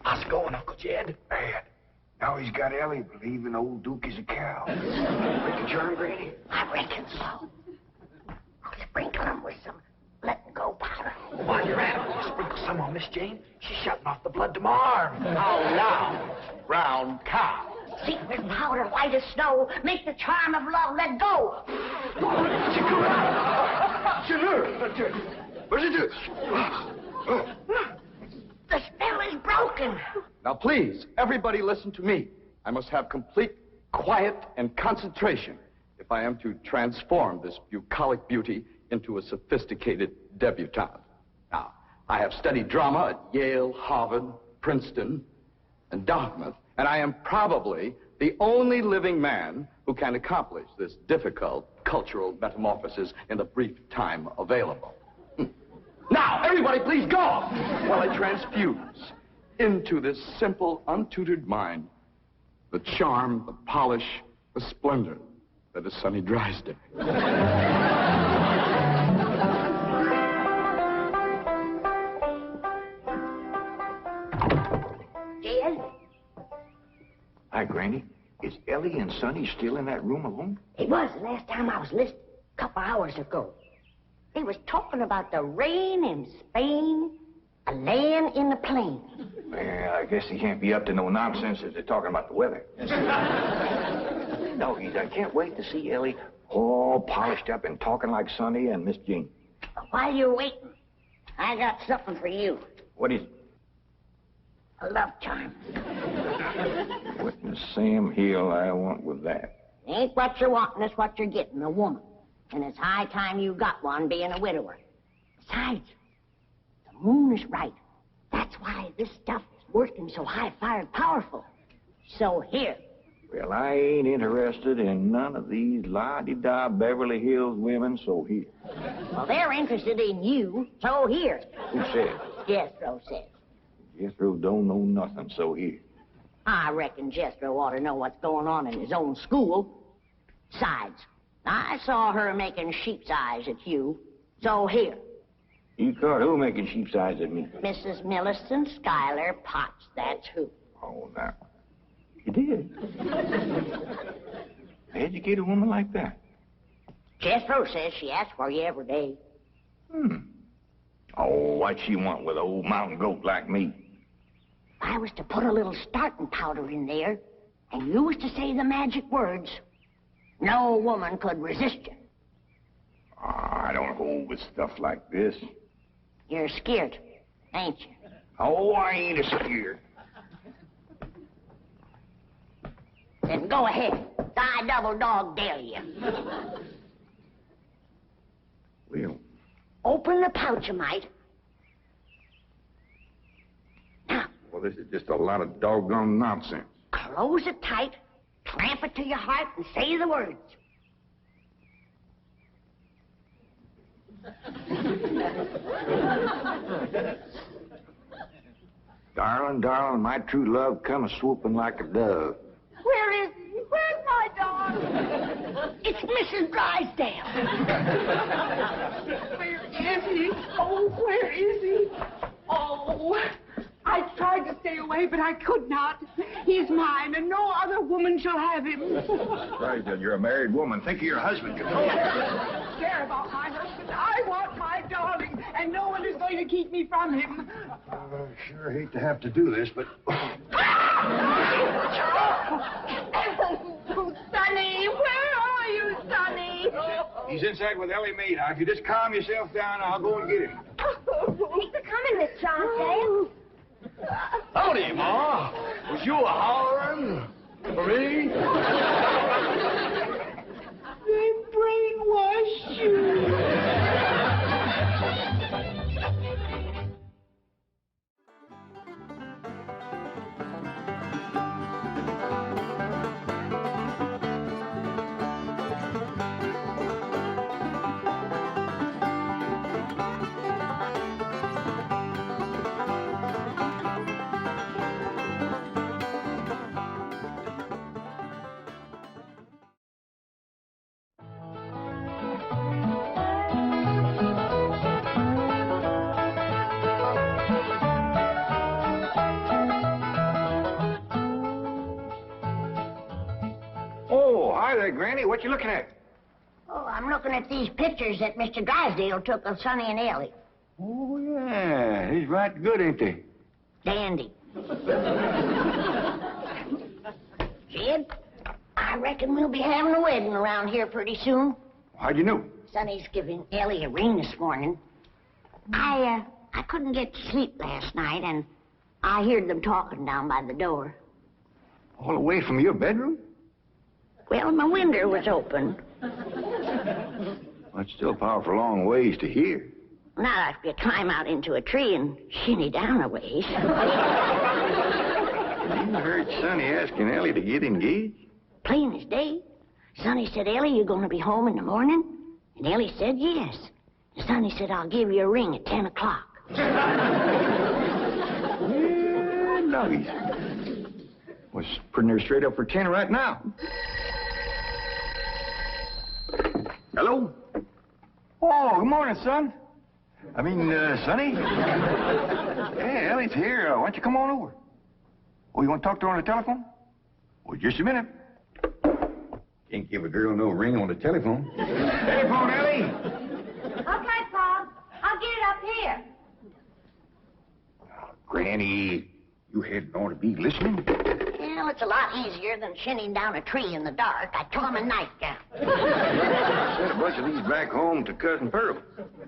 How's it going, Uncle Jed? Bad. Now he's got Elly believing old Duke is a cow. Break the charm, Granny? I reckon so. I'll sprinkle him with some letting go powder. While you're at it, will you sprinkle some on Miss Jane? She's shutting off the blood to my arm. How now, brown cow? Secret powder, light as snow, make the charm of love let go. What's it do? The spell is broken. Now, please, everybody listen to me. I must have complete quiet and concentration if I am to transform this bucolic beauty into a sophisticated debutante. Now, I have studied drama at Yale, Harvard, Princeton, and Dartmouth, and I am probably the only living man who can accomplish this difficult cultural metamorphosis in the brief time available. Now, everybody please go while I transfuse into this simple, untutored mind the charm, the polish, the splendor that is Sonny Drysdale. Jed? Hi, Granny. Is Elly and Sonny still in that room alone? It was the last time I was listening, a couple hours ago. They was talking about the rain in Spain, a land in the plain. Well, I guess they can't be up to no nonsense if they're talking about the weather. Doggies, I can't wait to see Elly all polished up and talking like Sonny and Miss Jane. While you're waiting, I got something for you. What is it? A love charm. What in the Sam Hill I want with that? Ain't what you're wanting, it's what you're getting, a woman. And it's high time you got one, being a widower. Besides, the moon is right. That's why this stuff is working so high-fired powerful. So here. Well, I ain't interested in none of these la-di-da Beverly Hills women, so here. Well, they're interested in you, so here. Who said? Jethro says. Jethro don't know nothing, so here. I reckon Jethro ought to know what's going on in his own school. Besides, I saw her making sheep's eyes at you, so here. You caught who making sheep's eyes at me? Mrs. Millicent Schuyler Potts, that's who. Oh, now. You did? Educate a woman like that? Jethro says she asks for you every day. Oh, what'd she want with an old mountain goat like me? If I was to put a little starting powder in there, and you was to say the magic words, no woman could resist you. I don't hold with stuff like this. You're scared, ain't you? Oh, I ain't scared. Then go ahead. I double dog dare you. Well, open the pouch a mite. Now. Well, this is just a lot of doggone nonsense. Close it tight, clamp it to your heart, and say the words. Darling, darling, my true love come a-swooping like a dove. Where is he? Where's my dog? It's Mrs. Drysdale. Where is he? Oh, where is he? Oh, I tried to stay away, but I could not. He's mine, and no other woman shall have him. Drysdale, you're a married woman. Think of your husband. Care about my husband. I want my darling, and no one is going to keep me from him. Sure hate to have to do this, but... Sonny, where are you, Sonny? He's inside with Elly Mae. Now, if you just calm yourself down, I'll go and get him. Thanks for coming, Miss Drysdale. Howdy, Ma. Was you a-hollering for me? They brainwashed you. Hi there, Granny. What you looking at? Oh, I'm looking at these pictures that Mr. Drysdale took of Sonny and Elly. Oh, yeah. He's right good, ain't they? Dandy. Jed, I reckon we'll be having a wedding around here pretty soon. How'd you know? Sonny's giving Elly a ring this morning. I couldn't get to sleep last night, and I heard them talking down by the door. All the way from your bedroom? Well, my window was open. That's still a powerful long ways to hear. Not if you climb out into a tree and shinny down a ways. You heard Sonny asking Elly to get engaged? Plain as day. Sonny said, Elly, you going to be home in the morning? And Elly said, yes. And Sonny said, I'll give you a ring at 10 o'clock. Yeah, nuggies. Was putting her straight up for 10 right now. Hello? Oh, good morning, son. I mean, Sonny? Yeah, Elly's here. Why don't you come on over? Oh, you want to talk to her on the telephone? Well, just a minute. Can't give a girl no ring on the telephone. Telephone, Elly. Okay, Paul. I'll get it up here. Oh, Granny, you hadn't ought to be listening. Well, it's a lot easier than shinning down a tree in the dark. I told him a nightgown. Sent a bunch of these back home to Cousin Pearl.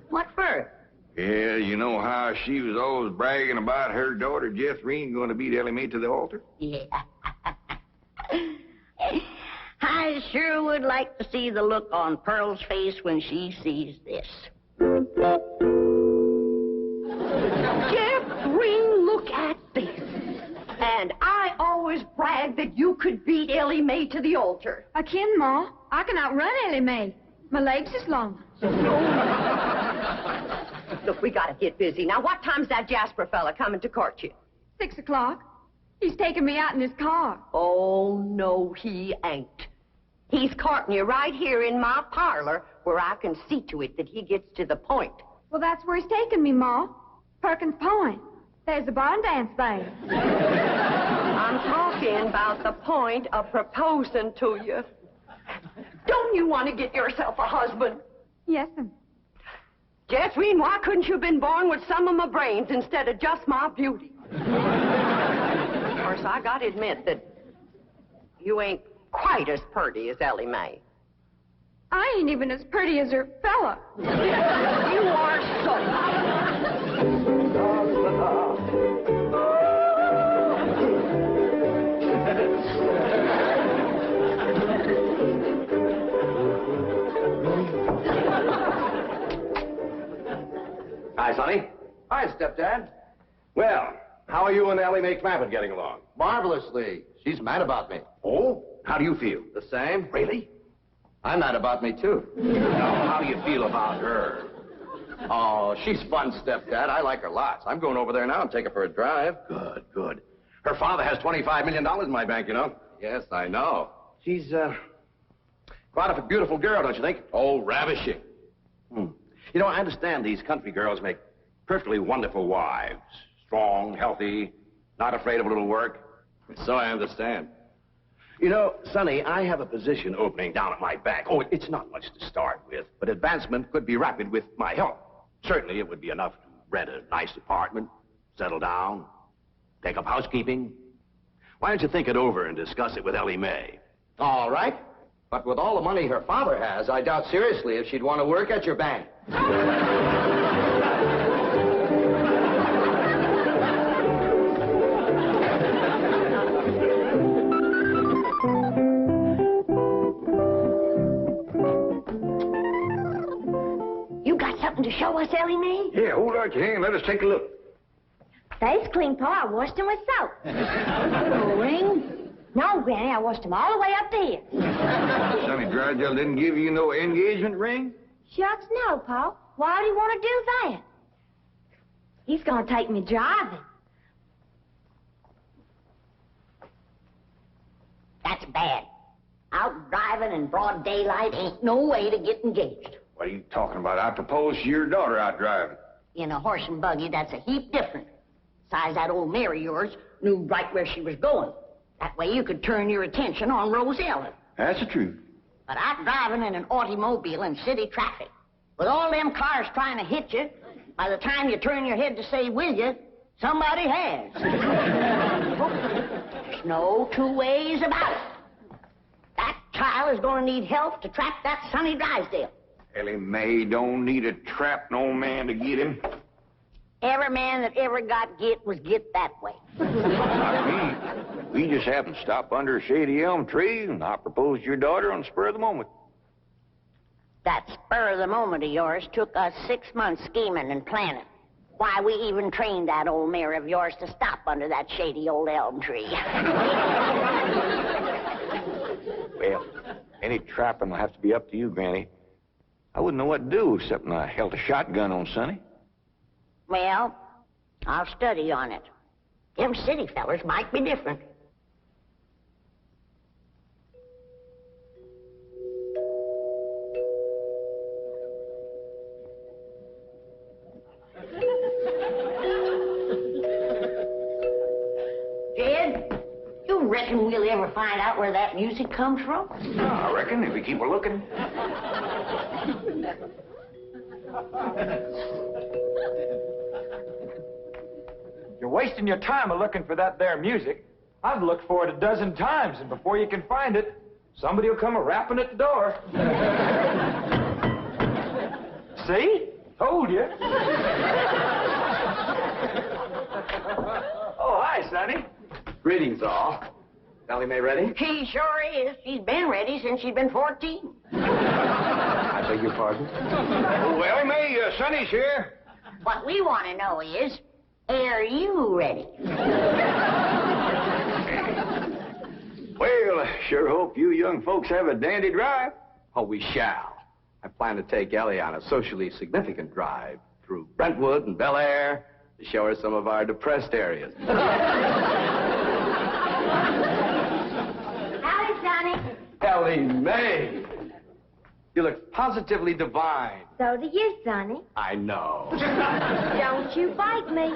What for? Yeah, you know how she was always bragging about her daughter, Jethrine, going to beat Elly Mae to the altar? Yeah. I sure would like to see the look on Pearl's face when she sees this. Jethrine, look at this. And I always bragged that you could beat Elly Mae to the altar. I can, Ma. I can outrun Elly Mae. My legs is long. Look, we gotta get busy. Now, what time's that Jasper fella coming to court you? 6 o'clock. He's taking me out in his car. Oh, no, he ain't. He's courting you right here in my parlor where I can see to it that he gets to the point. Well, that's where he's taking me, Ma. Perkins Point. There's a barn dance there. I'm talking about the point of proposing to you. Don't you want to get yourself a husband? Yes, sir. Jethrine, why couldn't you have been born with some of my brains instead of just my beauty? Of course, I gotta admit that you ain't quite as pretty as Elly Mae. I ain't even as pretty as her fella. You are so. Hi, Sonny. Hi, stepdad. Well, how are you and Elly Mae Clampett getting along? Marvelously. She's mad about me. Oh? How do you feel? The same? Really? I'm mad about me, too. Now, how do you feel about her? Oh, she's fun, stepdad. I like her lots. I'm going over there now and take her for a drive. Good, good. Her father has $25 million in my bank, you know. Yes, I know. She's, quite a beautiful girl, don't you think? Oh, ravishing. You know, I understand these country girls make perfectly wonderful wives. Strong, healthy, not afraid of a little work. So I understand. You know, Sonny, I have a position opening down at my bank. Oh, it's not much to start with, but advancement could be rapid with my help. Certainly, it would be enough to rent a nice apartment, settle down, take up housekeeping. Why don't you think it over and discuss it with Elly Mae? All right. But with all the money her father has, I doubt seriously if she'd want to work at your bank. You got something to show us, Elly Mae? Yeah, hold out your hand. Let us take a look. Face clean, Pa. I washed them with soap. No ring? No, Granny, I washed them all the way up to here. Sonny Drysdale didn't give you no engagement ring? Shucks, no, Pa. Why do you want to do that? He's gonna take me driving. That's bad. Out driving in broad daylight ain't no way to get engaged. What are you talking about? I proposed to your daughter out driving. In a horse and buggy, that's a heap different. Besides, that old mare of yours knew right where she was going. That way you could turn your attention on Rose Ellen. That's the truth. But out driving in an automobile in city traffic, with all them cars trying to hit you, by the time you turn your head to say, will you, somebody has. There's no two ways about it. That child is going to need help to track that Sonny Drysdale. Elly Mae don't need to trap no man to get him. Every man that ever got get was get that way. Not me. We just happened to stop under a shady elm tree, and I proposed to your daughter on the spur of the moment. That spur of the moment of yours took us 6 months scheming and planning. Why we even trained that old mare of yours to stop under that shady old elm tree. Well, any trapping will have to be up to you, Granny. I wouldn't know what to do except I held a shotgun on Sonny. Well, I'll study on it. Them city fellers might be different. Jed, you reckon we'll ever find out where that music comes from? I reckon if we keep a looking. You're wasting your time looking for that there music. I've looked for it a dozen times, and before you can find it, somebody will come a-rapping at the door. See? Told you. Oh, hi, Sonny. Greetings, all. Elly Mae ready? She sure is. She's been ready since she's been 14. I beg your pardon? Oh, Elly Mae, Sonny's here. What we want to know is, are you ready? Well, I sure hope you young folks have a dandy drive. Oh, we shall. I plan to take Elly on a socially significant drive through Brentwood and Bel Air to show her some of our depressed areas. Howdy, Sonny. Elly Mae! You look positively divine. So do you, Sonny. I know. Don't you bite me.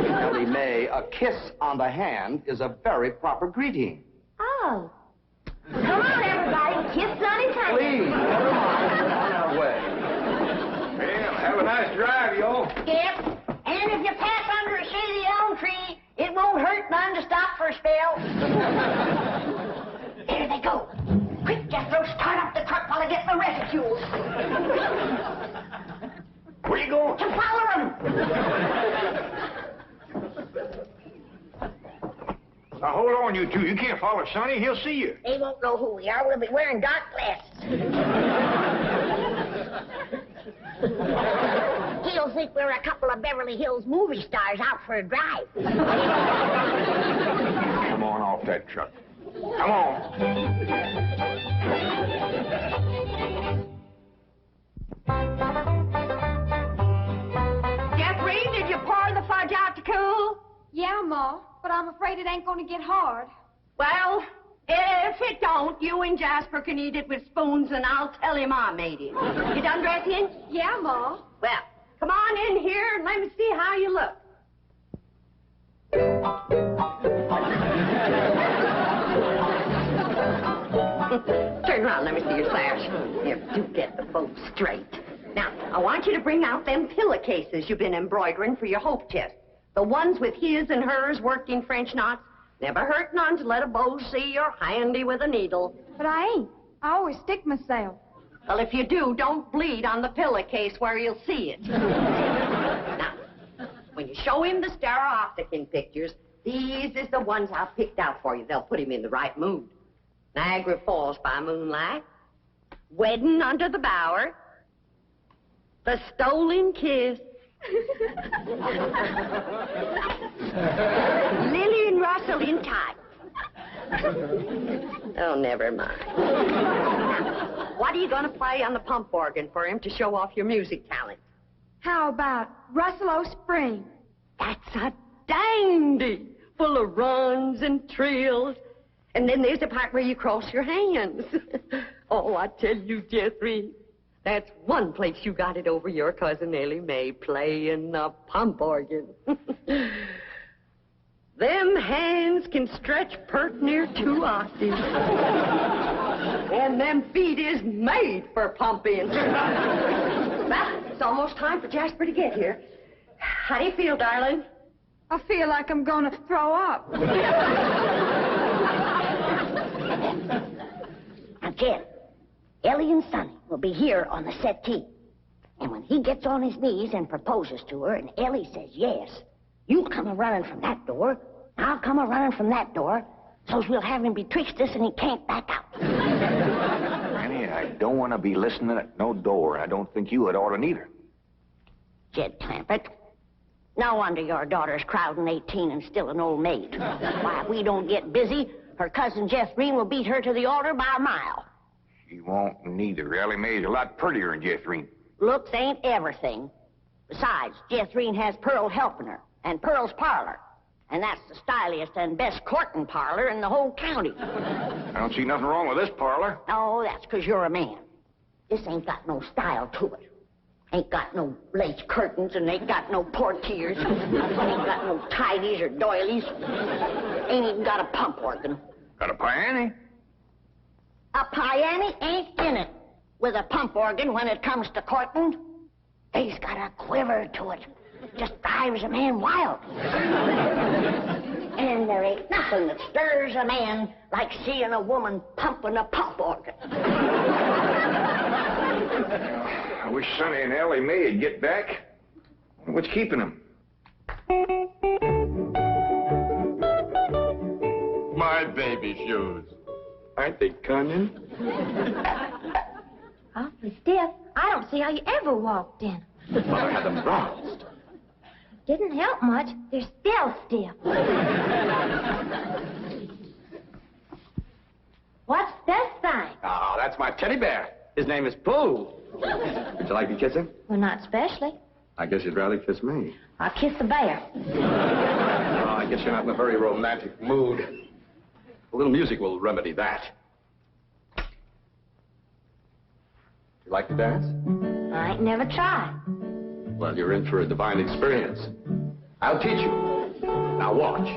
Elly Mae, a kiss on the hand is a very proper greeting. Oh. Come on, everybody. Kiss Sonny's hand. Please, never mind. We're on our way. Well, have a nice drive, y'all. Yep. And if you pass under a shady elm tree, it won't hurt none to stop for a spell. There they go. Quick, Jethro, start up the truck while I get the residue. Where you going? To follow them. Now, hold on, you two. You can't follow Sonny. He'll see you. They won't know who we are. We'll be wearing dark glasses. He'll think we're a couple of Beverly Hills movie stars out for a drive. Come on off that truck. Come on. Jethrine, did you pour the fudge out to cool? Yeah, Ma, but I'm afraid it ain't gonna get hard. Well, if it don't, you and Jasper can eat it with spoons, and I'll tell him I made it. You done dressing? Yeah, Ma. Well, come on in here and let me see how you look. Turn around, let me see your sash. You do get the folks straight. Now, I want you to bring out them pillowcases you've been embroidering for your hope chest. The ones with his and hers worked in French knots. Never hurt none to let a beau see you're handy with a needle. But I ain't. I always stick myself. Well, if you do, don't bleed on the pillowcase where you'll see it. Now, when you show him the stereopticon pictures, these is the ones I've picked out for you. They'll put him in the right mood. Niagara Falls by moonlight, Wedding under the Bower, The Stolen Kiss, Lily and Russell in tight. Oh, never mind. What are you going to play on the pump organ for him to show off your music talent? How about Russell O. Spring? That's a dandy, full of runs and trills. And then there's the part where you cross your hands. Oh, I tell you, Jethrine, that's one place you got it over your cousin Elly Mae, playing the pump organ. Them hands can stretch pert near 2 octaves. And them feet is made for pumping. Well, it's almost time for Jasper to get here. How do you feel, darling? I feel like I'm gonna throw up. Now, Jeff, Elly and Sonny will be here on the settee. And when he gets on his knees and proposes to her, and Elly says yes, you come a-running from that door, I'll come a-running from that door, so's we'll have him betwixt us and he can't back out. Annie, I don't want to be listening at no door. I don't think you had ought to neither. Jed Clampett, no wonder your daughter's crowding 18 and still an old maid. Why, if we don't get busy, her cousin Jethrine will beat her to the altar by a mile. She won't neither. Elly Mae's a lot prettier than Jethrine. Looks ain't everything. Besides, Jethrine has Pearl helping her, and Pearl's parlor. And that's the styliest and best courting parlor in the whole county. I don't see nothing wrong with this parlor. Oh, that's 'cause you're a man. This ain't got no style to it. Ain't got no lace curtains and ain't got no portieres. Ain't got no tidies or doilies. Ain't even got a pump organ. Got a piano? A piano ain't in it with a pump organ when it comes to courting. They's got a quiver to it. Just drives a man wild. And there ain't nothing that stirs a man like seeing a woman pumping a pump organ. I wish Sonny and Elly Mae would get back. What's keeping them? My baby shoes. Aren't they cunning? Awfully stiff. I don't see how you ever walked in. Mother had them bronzed. Didn't help much. They're still stiff. What's this thing? Oh, that's my teddy bear. His name is Pooh. Would you like to kiss him? Well, not especially. I guess you'd rather kiss me. I'll kiss the bear. Oh, I guess you're not in a very romantic mood. A little music will remedy that. You like to dance? I ain't never tried. Well, you're in for a divine experience. I'll teach you. Now watch.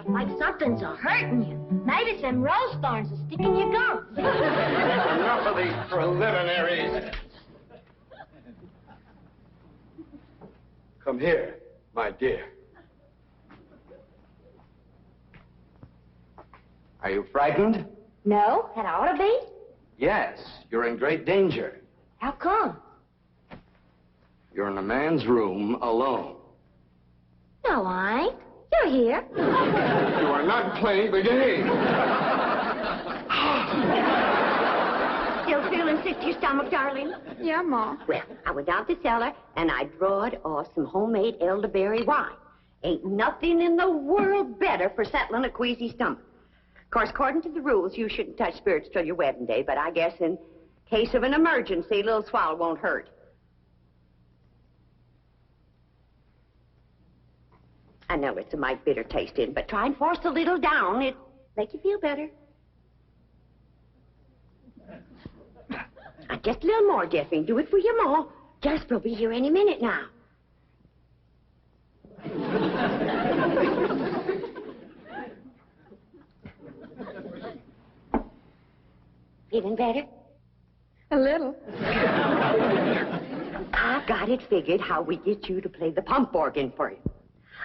Like something's hurting you. Maybe some rose thorns are sticking your gums. Enough of these preliminaries. Come here, my dear. Are you frightened? No, that ought to be. Yes, you're in great danger. How come? You're in a man's room alone. No, I ain't. You're here. You are not playing the game. Still feeling sick to your stomach, darling? Yeah, Ma. Well, I went down to the cellar and I drawed off some homemade elderberry wine. Ain't nothing in the world better for settling a queasy stomach. Of course, according to the rules, you shouldn't touch spirits till your wedding day, but I guess in case of an emergency, a little swallow won't hurt. I know it's a mite bitter tasting, but try and force a little down. It'll make you feel better. Just a little more, Jethrine. Do it for your ma. Jasper will be here any minute now. Feeling better? A little. I've got it figured how we get you to play the pump organ for him.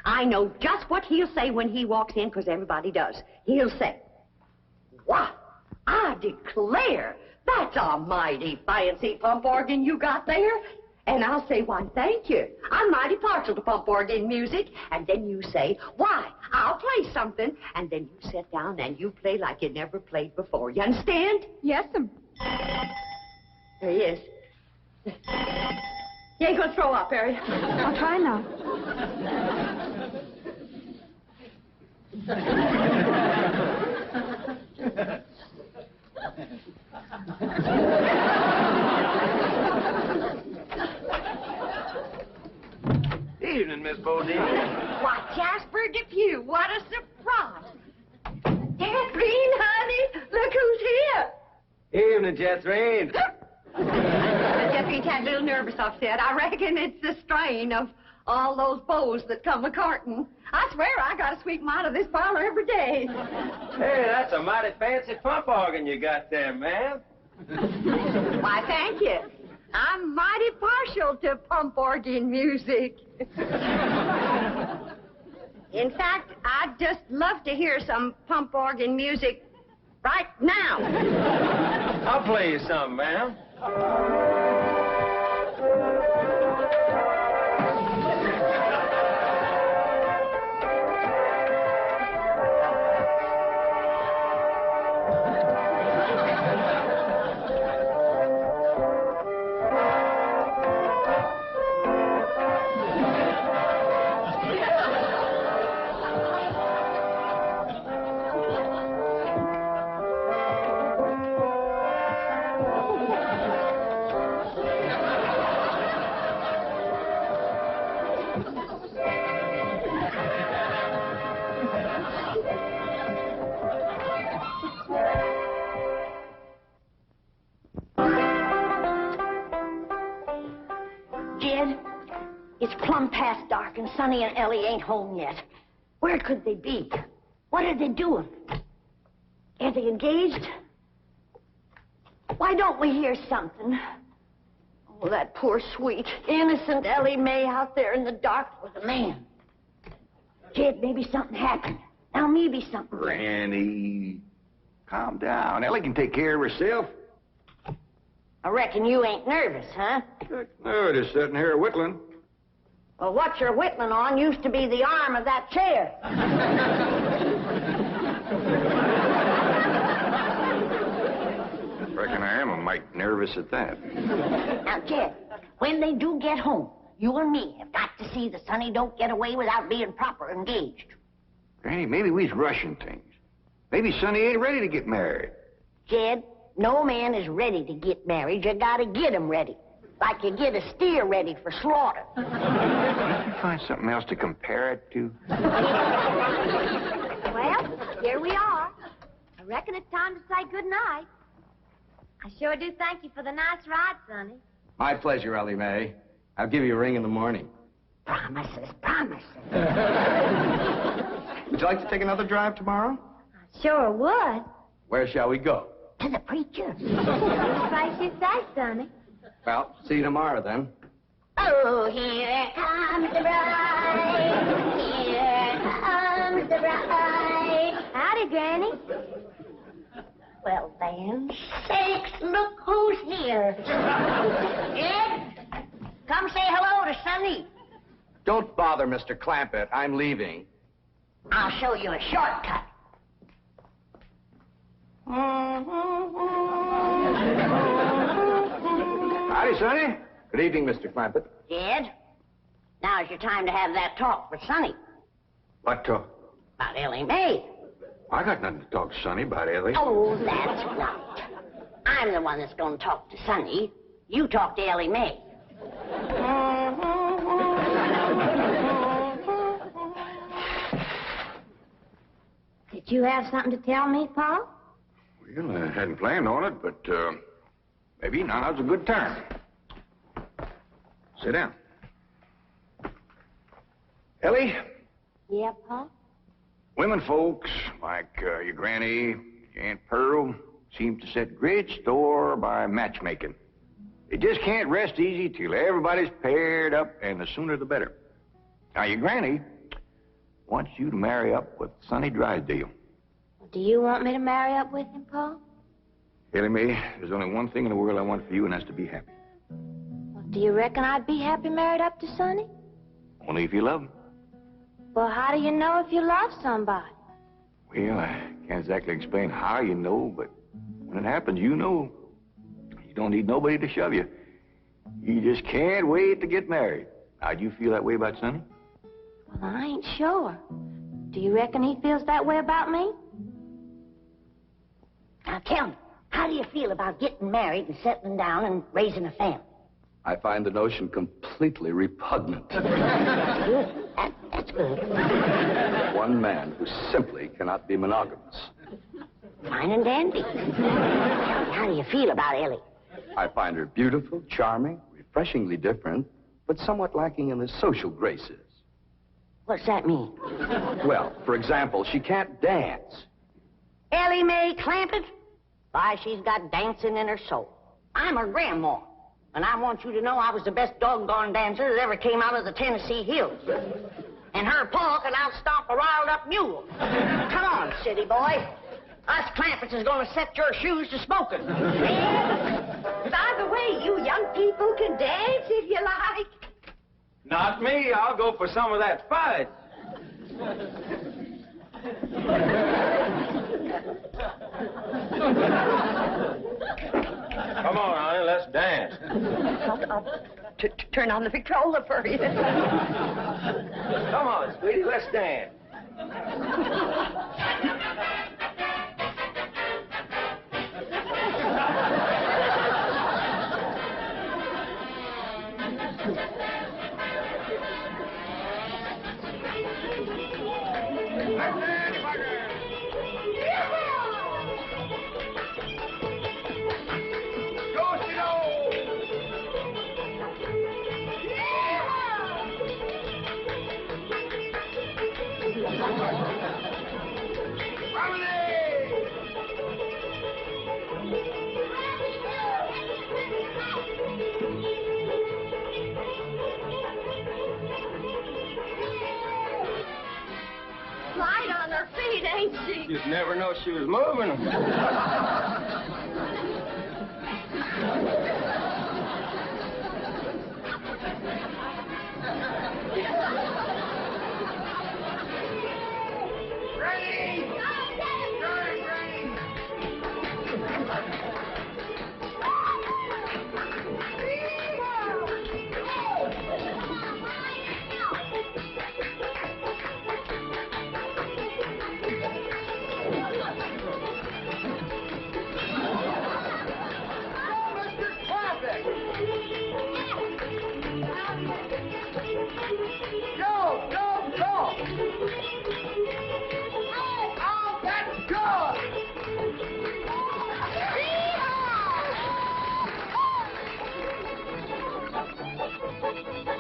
I know just what he'll say when he walks in, because everybody does. He'll say, "Wow, I declare, that's a mighty fancy pump organ you got there." And I'll say, "Why, thank you. I'm mighty partial to pump organ music." And then you say, "Why, I'll play something." And then you sit down and you play like you never played before. You understand? Yes'm. There he is. You ain't gonna throw up, are you? I'll try now. Evening, Miss Bodine. Why, Jasper Depew, what a surprise. Jethrine, honey, look who's here. Evening, Jethrine. Jethrine got a little nervous upset. I reckon it's the strain of all those beaux that come a-courting. I swear I gotta sweep 'em out of this parlor every day. Hey, that's a mighty fancy pump organ you got there, ma'am. Why, thank you. I'm mighty partial to pump organ music. In fact, I'd just love to hear some pump organ music right now. I'll play you some, ma'am. Sonny and Elly ain't home yet. Where could they be? What are they doing? Are they engaged? Why don't we hear something? Oh, that poor, sweet, innocent Elly May out there in the dark with a man. Jed, maybe something happened. Now maybe something. Granny, calm down. Elly can take care of herself. I reckon you ain't nervous, huh? No, just sitting here whittling. Well, what you're whittling on used to be the arm of that chair. Reckon I am a mite nervous at that. Now, Jed, when they do get home, you and me have got to see that Sonny don't get away without being proper engaged. Granny, maybe we's rushing things. Maybe Sonny ain't ready to get married. Jed, no man is ready to get married. You gotta get him ready. Like you get a steer ready for slaughter. Can't you find something else to compare it to? Well, here we are. I reckon it's time to say goodnight. I sure do thank you for the nice ride, Sonny. My pleasure, Elly May. I'll give you a ring in the morning. Promises, promises. Would you like to take another drive tomorrow? I sure would. Where shall we go? To the preacher. Any place you say, Sonny. Well, see you tomorrow, then. Oh, here comes the bride. Here comes the bride. Howdy, Granny. Well, then, sakes, look who's here. Ed, come say hello to Sonny. Don't bother, Mr. Clampett. I'm leaving. I'll show you a shortcut. Howdy, Sonny. Good evening, Mr. Clampett. Ed, now's your time to have that talk with Sonny. What talk? About Elly May. I got nothing to talk to Sonny about, Elly. Oh, that's right. I'm the one that's going to talk to Sonny. You talk to Elly May. Did you have something to tell me, Paul? Well, I hadn't planned on it, but maybe now's a good time. Sit down. Elly, Yeah, Paul? women folks like your granny, your Aunt Pearl, seem to set great store by matchmaking. They just can't rest easy till everybody's paired up, and the sooner the better. Now, your granny wants you to marry up with Sonny Drysdale. Do you want me to marry up with him, Paul? Elly May, there's only one thing in the world I want for you, and that's to be happy. Well, do you reckon I'd be happy married up to Sonny? Only if you love him. Well, how do you know if you love somebody? Well, I can't exactly explain how you know, but when it happens, you know. You don't need nobody to shove you. You just can't wait to get married. Now, do you feel that way about Sonny? Well, I ain't sure. Do you reckon he feels that way about me? Now, tell me, how do you feel about getting married and settling down and raising a family? I find the notion completely repugnant. Good. That's good. One man who simply cannot be monogamous. Fine and dandy. How do you feel about Elly? I find her beautiful, charming, refreshingly different, but somewhat lacking in the social graces. What's that mean? Well, for example, she can't dance. Elly May Clampett? Why, she's got dancing in her soul. I'm her grandma, and I want you to know I was the best doggone dancer that ever came out of the Tennessee hills. And her pa can outstomp a riled-up mule. Come on, city boy. Us Clampetts is going to set your shoes to smoking. By the way, you young people can dance if you like. Not me. I'll go for some of that fudge. Come on, honey, let's dance. I'll turn on the Victrola for you. Come on, sweetie, let's dance. Light on her feet, ain't she? You'd never know she was moving.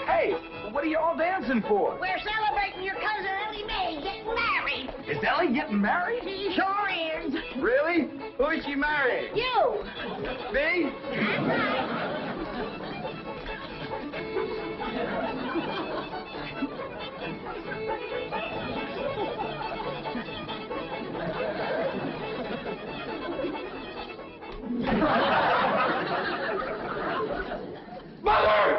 Hey, what are you all dancing for? We're celebrating your cousin Elly May getting married. Is Elly getting married? She sure is. Really? Who is she marrying? You. Me? That's right.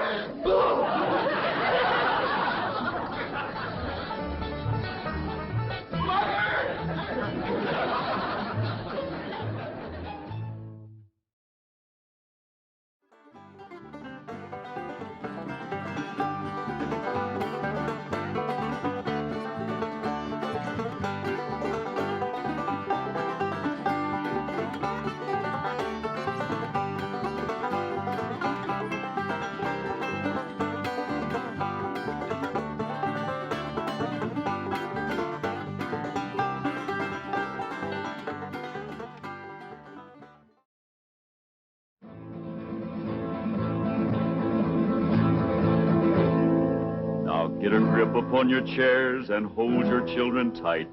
Get a grip upon your chairs and hold your children tight.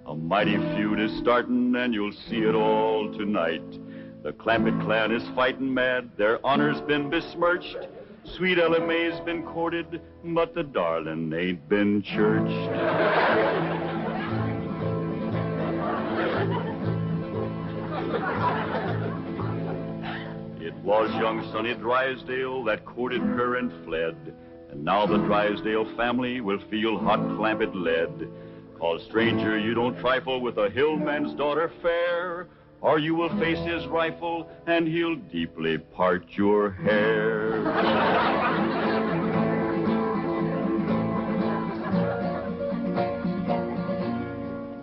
A mighty feud is starting and you'll see it all tonight. The Clampett clan is fighting mad, their honor's been besmirched. Sweet Elly May's been courted, but the darling ain't been churched. It was young Sonny Drysdale that courted her and fled. And now the Drysdale family will feel hot Clampett lead. 'Cause stranger, you don't trifle with a hillman's daughter fair, or you will face his rifle and he'll deeply part your hair.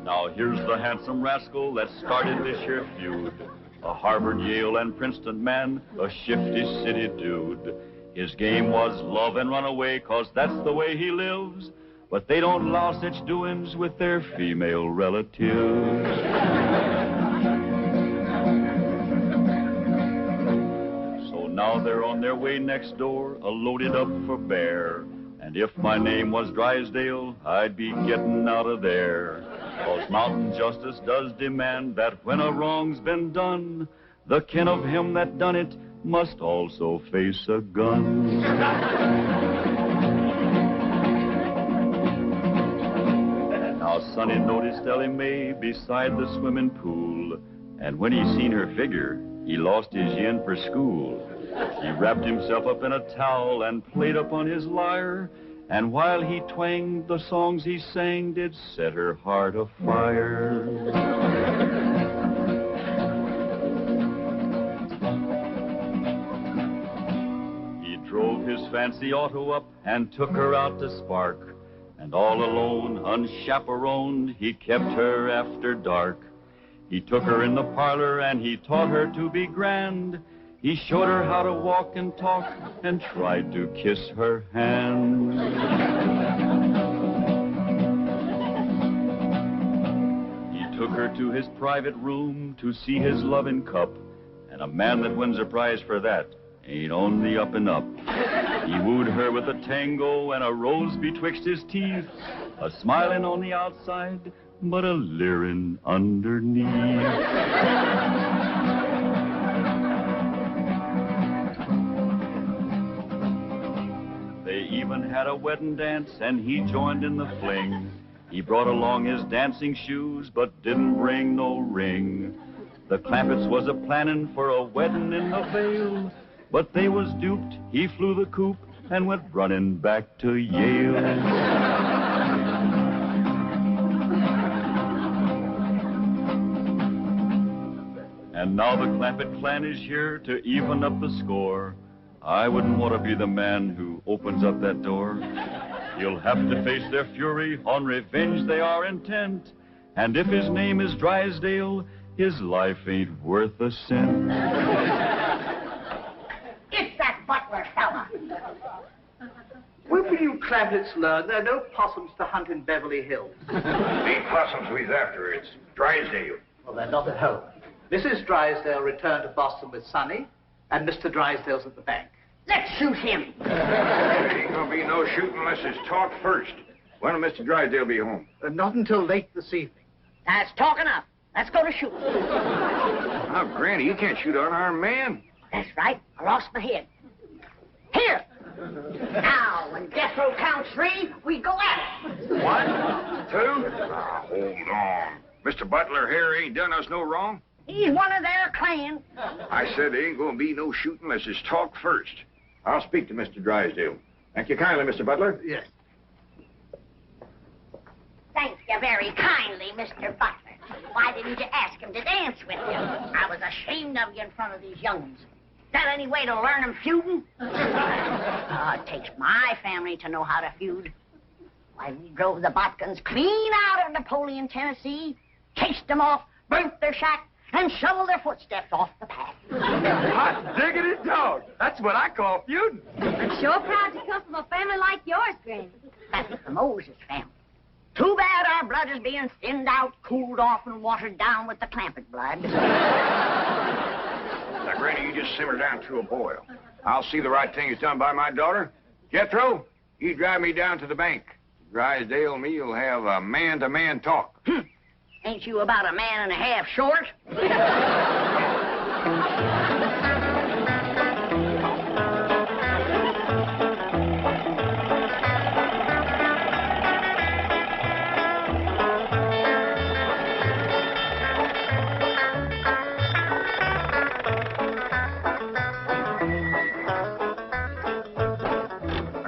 Now here's the handsome rascal that started this here feud. A Harvard, Yale, and Princeton man, a shifty city dude. His game was love and run away, 'cause that's the way he lives. But they don't allow such doings with their female relatives. So now they're on their way next door, loaded up for bear. And if my name was Drysdale, I'd be getting out of there. 'Cause mountain justice does demand that when a wrong's been done, the kin of him that done it must also face a gun. Now Sonny noticed Elly May beside the swimming pool, and when he seen her figure, he lost his yen for school. He wrapped himself up in a towel and played upon his lyre, and while he twanged the songs he sang did set her heart afire. Drove his fancy auto up and took her out to spark. And all alone, unchaperoned, he kept her after dark. He took her in the parlor and he taught her to be grand. He showed her how to walk and talk and tried to kiss her hand. He took her to his private room to see his loving cup. And a man that wins a prize for that ain't on the up and up. He wooed her with a tango and a rose betwixt his teeth, a smiling on the outside, but a leering underneath. They even had a wedding dance, and he joined in the fling. He brought along his dancing shoes, but didn't bring no ring. The Clampetts was a-planning for a wedding in the Vale, but they was duped. He flew the coop and went running back to Yale. And now the Clampett clan is here to even up the score. I wouldn't want to be the man who opens up that door. He'll have to face their fury, on revenge they are intent. And if his name is Drysdale, his life ain't worth a cent. It's that butler fella. When will you Clampetts learn there are no possums to hunt in Beverly Hills? Ain't possums we's after, it's Drysdale. Well, they're not at home. Mrs. Drysdale returned to Boston with Sonny, and Mr. Drysdale's at the bank. Let's shoot him. There ain't gonna be no shooting unless it's talk first. When will Mr. Drysdale be home? Not until late this evening. That's talk enough. Let's go to shoot. Now, Granny, you can't shoot an unarmed man. That's right. I lost my head. Here. Now, when death row counts 3, we go at it. 1, 2. Now, hold on. Mr. Butler here ain't done us no wrong. He's one of their clan. I said there ain't gonna be no shooting unless it's talk first. I'll speak to Mr. Drysdale. Thank you kindly, Mr. Butler. Yes. Thank you very kindly, Mr. Butler. Why didn't you ask him to dance with you? I was ashamed of you in front of these young'uns. Is that any way to learn them feuding? It takes my family to know how to feud. Why, we drove the Botkins clean out of Napoleon, Tennessee, chased them off, burnt their shack, and shoveled their footsteps off the path. Hot diggity dog. That's what I call feuding. I'm sure proud to come from a family like yours, Granny. That's the Moses family. Too bad our blood is being thinned out, cooled off, and watered down with the Clampett blood. Now, Granny, you just simmer down to a boil. I'll see the right thing is done by my daughter. Jethro, you drive me down to the bank. Drysdale and me will have a man-to-man talk. Ain't you about a man and a half short?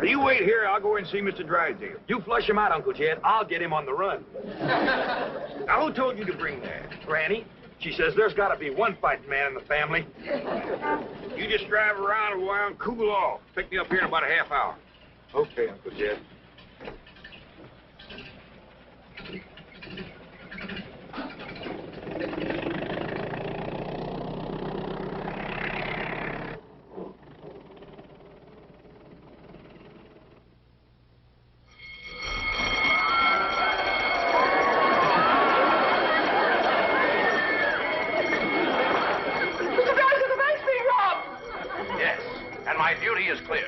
You wait here. I'll go and see Mr. Drysdale. You flush him out, Uncle Jed. I'll get him on the run. Now, who told you to bring that? Granny, she says there's got to be one fighting man in the family. You just drive around a while and cool off. Pick me up here in about a half hour. Okay, Uncle Jed.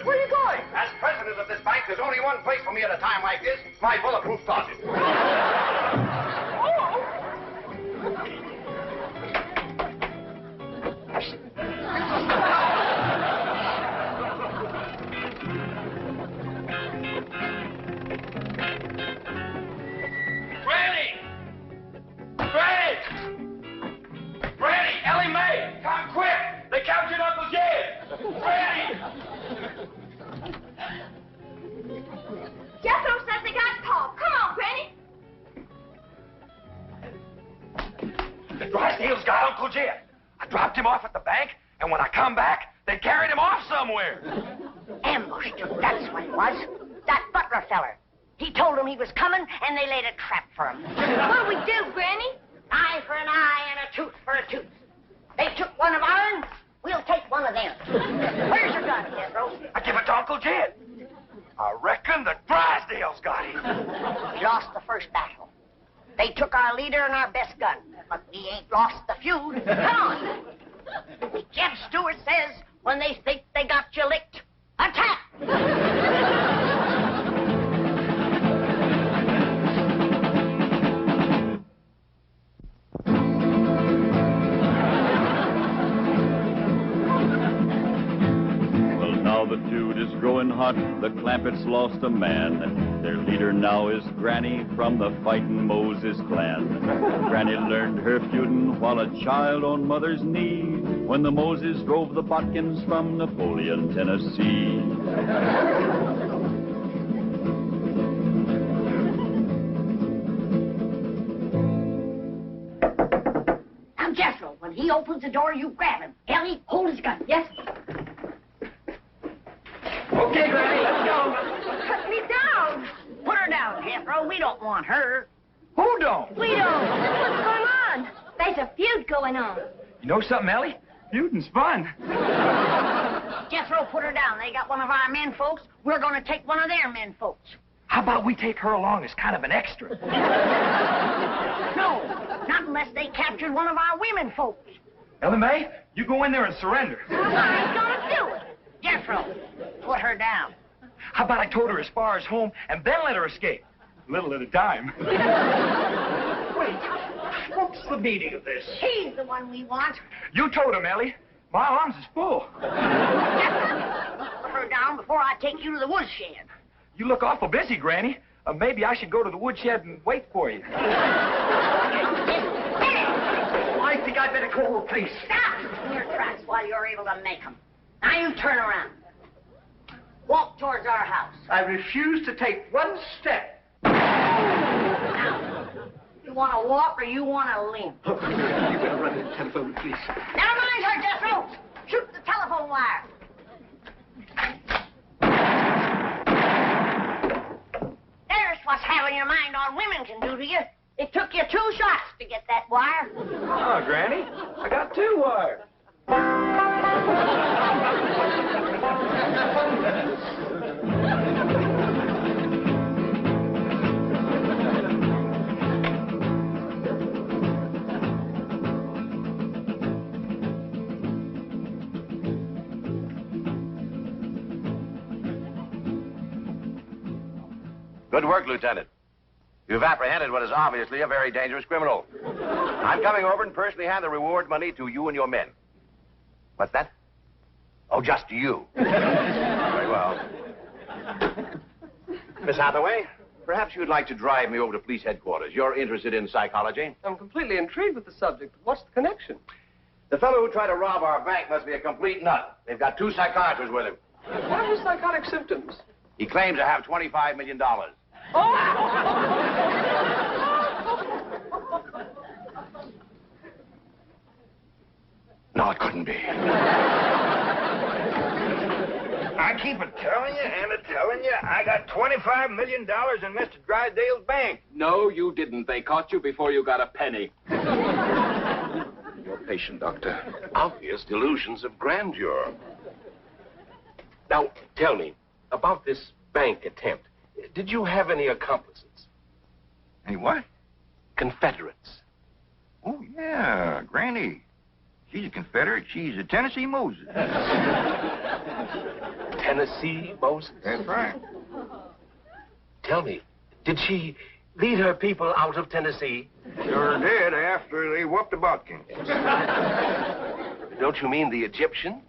Where are you going? As president of this bank, there's only one place for me at a time like this, my bulletproof closet. Granny! Granny! Granny! Elly May! Come quick! They captured Uncle Jed! Granny! Jethro says they got Paul. Come on, Granny. The Drysdales got Uncle Jed. I dropped him off at the bank, and when I come back, they carried him off somewhere. Ambushed him, that's what it was. That Butler feller. He told them he was coming, and they laid a trap for him. What'll we do, Granny? Eye for an eye and a tooth for a tooth. They took one of ours, we'll take one of them. Where's your gun, Jethro? I give it to Uncle Jed. I reckon the Drysdales got him. We lost the first battle. They took our leader and our best gun. But we ain't lost the feud. Come on. Jeb Stewart says when they think they got you licked. Attack! Well, now the feud is growing hot. The Clampetts lost a man. Their leader now is Granny from the Fightin' Moses clan. Granny learned her feudin' while a child on mother's knee, when the Moses drove the Botkins from Napoleon, Tennessee. Now, Jethro, when he opens the door, you grab him. Elly, hold his gun. Yes? Okay, Granny, let's go. Cut me down. Put her down, Jethro. We don't want her. Who don't? We don't. What's going on? There's a feud going on. You know something, Elly? Feuding's fun. Jethro, put her down. They got one of our men folks. We're going to take one of their men folks. How about we take her along as kind of an extra? No, not unless they captured one of our women folks. Elly Mae, you go in there and surrender. I ain't gonna do it. Jethro, put her down. How about I towed her as far as home and then let her escape? A little at a time. Wait, what's the meaning of this? She's the one we want. You towed him, Elly. My arms is full. Jethro, put her down before I take you to the woodshed. You look awful busy, Granny. Maybe I should go to the woodshed and wait for you. I think I better call the police. Stop your tracks while you're able to make them. Now you turn around. Walk towards our house. I refuse to take one step. Now, you want to walk or you want to limp? You better run in the telephone, please. Never mind her, Jethro. Shoot the telephone wire. There's what's having your mind on women can do to you. It took you 2 shots to get that wire. Oh, Granny, I got 2 wires. Good work, Lieutenant. You've apprehended what is obviously a very dangerous criminal. I'm coming over and personally hand the reward money to you and your men. What's that? Oh, just you. Very well. Miss Hathaway, perhaps you'd like to drive me over to police headquarters. You're interested in psychology? I'm completely intrigued with the subject. What's the connection? The fellow who tried to rob our bank must be a complete nut. They've got 2 psychiatrists with him. What are his psychotic symptoms? He claims to have $25 million. No, it couldn't be. I keep telling you and telling you, I got $25 million in Mr. Drysdale's bank. No, you didn't. They caught you before you got a penny. Your patient, Doctor. Obvious delusions of grandeur. Now, tell me, about this bank attempt, did you have any accomplices? Any what? Confederates. Oh, yeah, Granny. She's a Confederate. She's a Tennessee Moses. Tennessee Moses? That's right. Tell me, did she lead her people out of Tennessee? Sure did, after they whooped the Botkins. Don't you mean the Egyptians?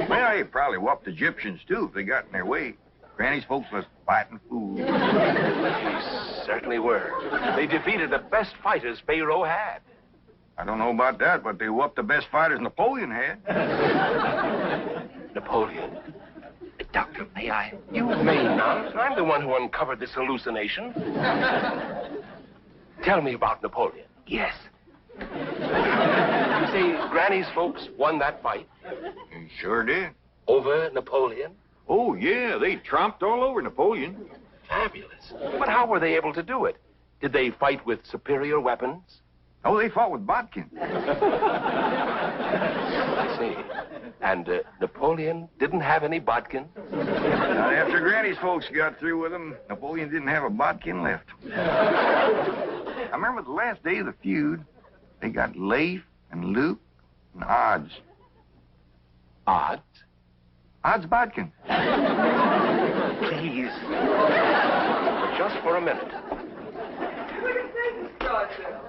Well, they probably whooped the Egyptians, too, if they got in their way. Granny's folks was fighting fools. They certainly were. They defeated the best fighters Pharaoh had. I don't know about that, but they whooped the best fighters Napoleon had. Napoleon? Doctor, may I? You may not. I'm the one who uncovered this hallucination. Tell me about Napoleon. Yes. You say Granny's folks won that fight? They sure did. Over Napoleon? Oh, yeah, they tromped all over Napoleon. Fabulous. But how were they able to do it? Did they fight with superior weapons? Oh, they fought with Botkins. I see. And Napoleon didn't have any Botkins? Not after Granny's folks got through with him, Napoleon didn't have a Bodkin left. I remember the last day of the feud, they got Leif and Luke and Odds. Odds? How's Bodkin? Please. Just for a minute.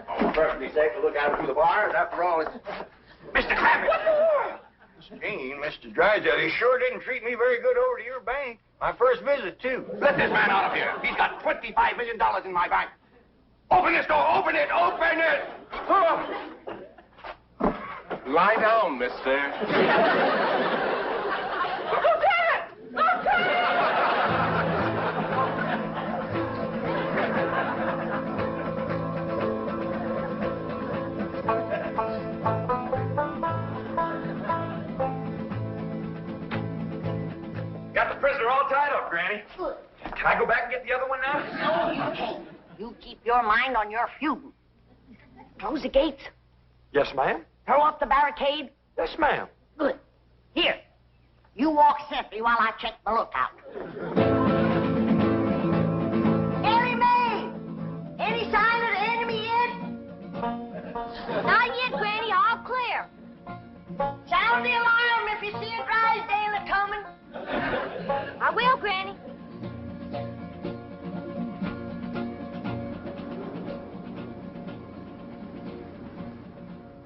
Oh, perfectly safe to look out through the bars. After all, it's... Mr. Clappett! What more? Gene, Mr. Drysdale, he sure didn't treat me very good over to your bank. My first visit, too. Let this man out of here. He's got $25 million in my bank. Open this door. Open it. Open it. Oh. Lie down, mister. Got the prisoner all tied up, Granny. Can I go back and get the other one now? No, you can't. You keep your mind on your feuding. Close the gates. Yes, ma'am. Throw up the barricade. Yes, ma'am. Good. Here. You walk sentry while I check the lookout. Elly May! Any sign of the enemy yet? Not yet, Granny. All clear. Sound the alarm if you see a Drysdale a-coming. I will, Granny.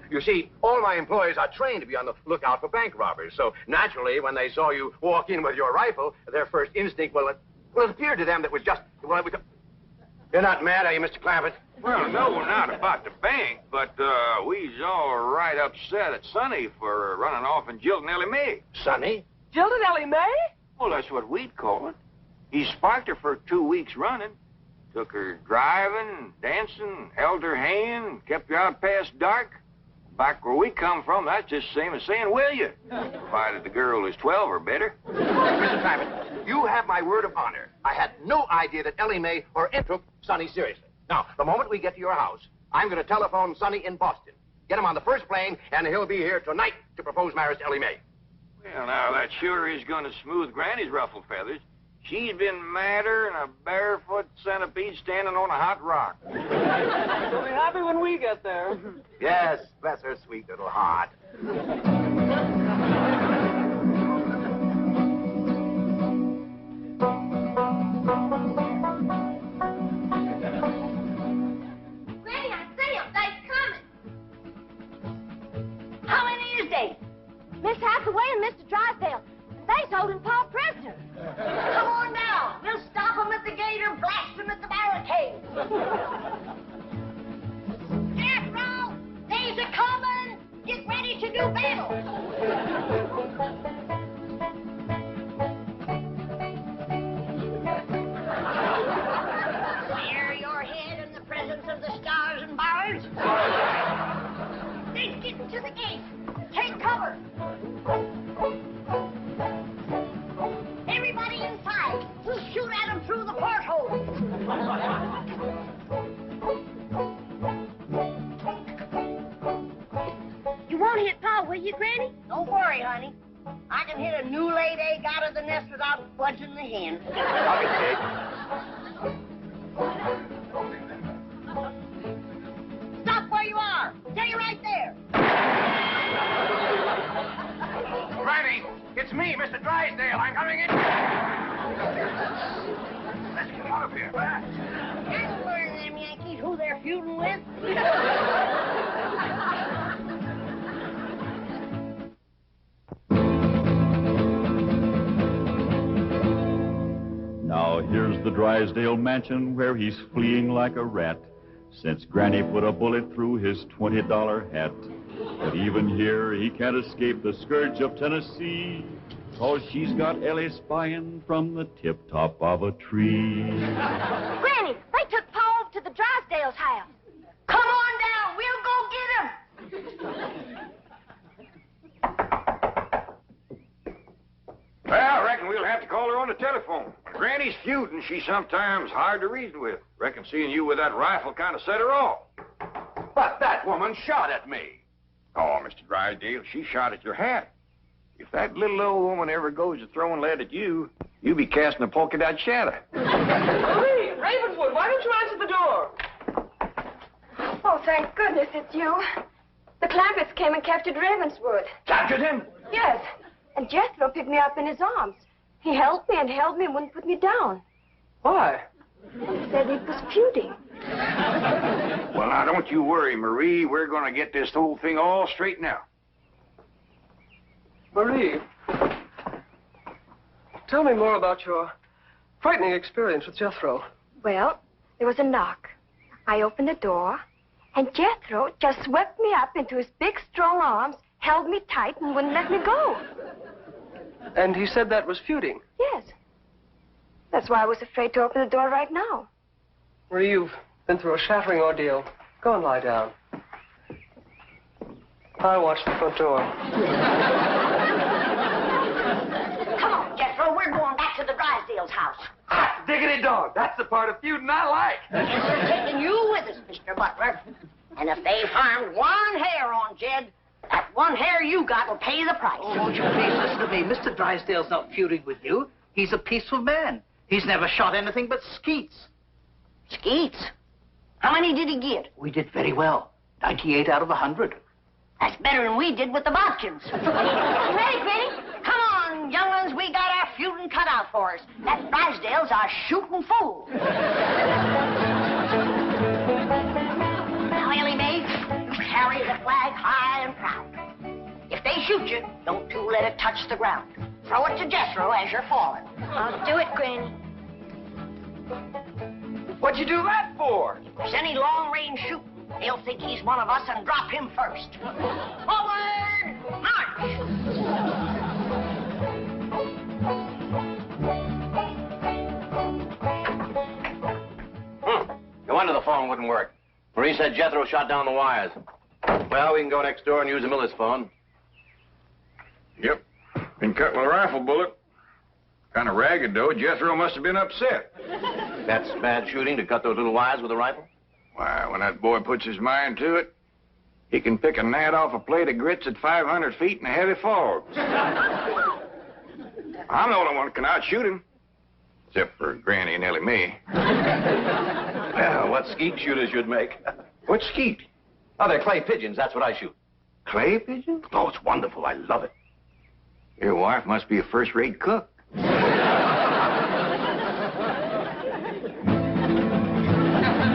You see, all my employees are trained to be on the lookout for bank robbers. So, naturally, when they saw you walk in with your rifle, their first instinct, it appeared to them that was just... Well, it was... You're not mad, are you, Mr. Clampett? Well, no, not about the bank, but we's all right upset at Sonny for running off and jilting Elly May. Sonny? Jilted Elly May? Well, that's what we'd call it. He sparked her for 2 weeks running. Took her driving, dancing, held her hand, kept her out past dark. Back where we come from, that's just the same as saying, will you? Provided the girl is 12 or better. Mr. Clampett, you have my word of honor. I had no idea that Elly May or it took Sonny seriously. Now, the moment we get to your house, I'm going to telephone Sonny in Boston. Get him on the first plane, and he'll be here tonight to propose marriage to Elly May. Well, now, that sure is going to smooth Granny's ruffled feathers. She's been madder than a barefoot centipede standing on a hot rock. She'll be happy when we get there. Yes, bless her sweet little heart. Granny, I see him. They're coming. How many is they? Miss Hathaway and Mr. Drysdale. They's holding Paul prisoner. Come on now. We'll stop them at the gate or blast them at the barricade. Jethro, they's a-coming. Get ready to do battle. Clear your head in the presence of the stars and bars. They're getting to the gate. Take cover. Everybody inside. We'll shoot at them through the porthole. You won't hit Paul, will you, Granny? Don't worry, honey. I can hit a new laid egg out of the nest without budging the hen. Stop where you are. Stay right there. Granny, it's me, Mr. Drysdale. I'm coming in. Let's get out of here. I'll learn them Yankees who they're feuding with. Now here's the Drysdale mansion where he's fleeing like a rat, since Granny put a bullet through his $20 hat. But even here, he can't escape the scourge of Tennessee, 'cause she's got Elly spying from the tip-top of a tree. Granny, they took Paul to the Drysdale's house. Come on down. We'll go get him. Well, I reckon we'll have to call her on the telephone. Granny's feuding. She's sometimes hard to reason with. Reckon seeing you with that rifle kind of set her off. But that woman shot at me. Oh, Mr. Drysdale, she shot at your hat. If that little old woman ever goes to throwing lead at you, you'll be casting a polka dot shadow. Hey, Ravenwood, why don't you answer the door? Oh, thank goodness it's you. The Clampetts came and captured Ravenswood. Captured him? Yes. And Jethro picked me up in his arms. He held me and wouldn't put me down. Why? He said he was feuding. Well, now, don't you worry, Marie. We're going to get this whole thing all straightened out. Marie, tell me more about your frightening experience with Jethro. Well, there was a knock. I opened the door, and Jethro just swept me up into his big, strong arms, held me tight, and wouldn't let me go. And he said that was feuding? Yes. That's why I was afraid to open the door right now. Marie, you've been through a shattering ordeal. Go and lie down. I'll watch the front door. Come on, Jethro. We're going back to the Drysdale's house. Hot diggity dog. That's the part of feuding I like. We're taking you with us, Mr. Butler. And if they've harmed one hair on Jed, that one hair you got will pay the price. Oh, won't you please listen to me? Mr. Drysdale's not feuding with you. He's a peaceful man. He's never shot anything but skeets. Skeets? How many did he get? We did very well. 98 out of 100. That's better than we did with the Bodkins. Ready, Granny? Come on, young ones. We got our feuding cut out for us. That Drysdale's our shooting fool. Now, Elly Mae, you carry the flag high and proud. If they shoot you, don't you let it touch the ground. Throw it to Jethro as you're falling. I'll do it, Granny. What'd you do that for? If there's any long-range shooting, they'll think he's one of us and drop him first. Forward! March! No wonder the phone wouldn't work. Marie said Jethro shot down the wires. Well, we can go next door and use the miller's phone. Yep. Been cut with a rifle bullet. Kind of ragged, though. Jethro must have been upset. That's bad shooting to cut those little wires with a rifle? Why, when that boy puts his mind to it, he can pick a gnat off a plate of grits at 500 feet in a heavy fog. I'm the only one that can outshoot him. Except for Granny and Elly Mae. Well, what skeet shooters you'd make. What skeet? Oh, they're clay pigeons. That's what I shoot. Clay pigeons? Oh, it's wonderful. I love it. Your wife must be a first-rate cook.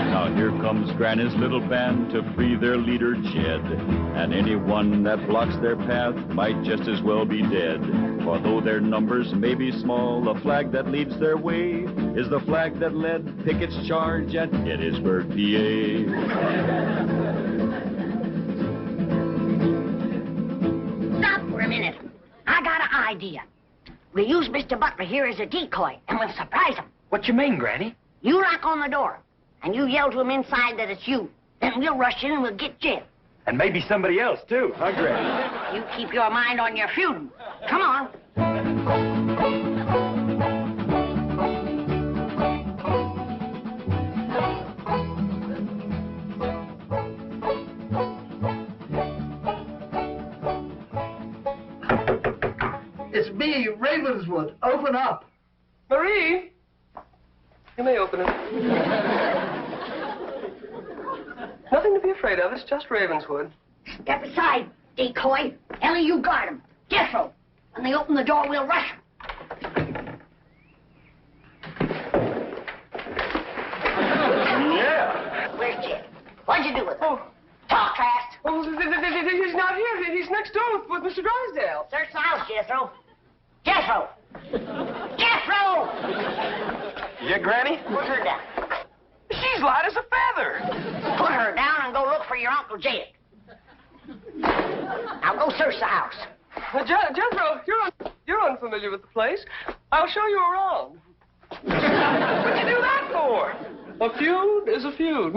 Now here comes Granny's little band to free their leader, Jed. And anyone that blocks their path might just as well be dead. For though their numbers may be small, the flag that leads their way is the flag that led Pickett's charge at Gettysburg, PA. Stop for a minute. I got an idea. We use Mr. Butler here as a decoy, and we'll surprise him. What you mean, Granny? You knock on the door, and you yell to him inside that it's you. Then we'll rush in and we'll get Jed. And maybe somebody else, too, huh, Granny? You keep your mind on your feuding. Come on. It's me, Ravenswood. Open up. Marie! You may open it. Nothing to be afraid of. It's just Ravenswood. Step aside, decoy. Elly, you guard him. Jethro. When they open the door, we'll rush him. Yeah. Where's Jed? What'd you do with him? Oh. Talk fast. Oh, he's not here. He's next door with Mr. Drysdale. Search the house, Jethro. Jethro! Jethro! Yeah, Granny? Put her down. She's light as a feather. Put her down and go look for your Uncle Jed. Now go search the house. Jethro, you're unfamiliar with the place. I'll show you around. What'd you do that for? A feud is a feud.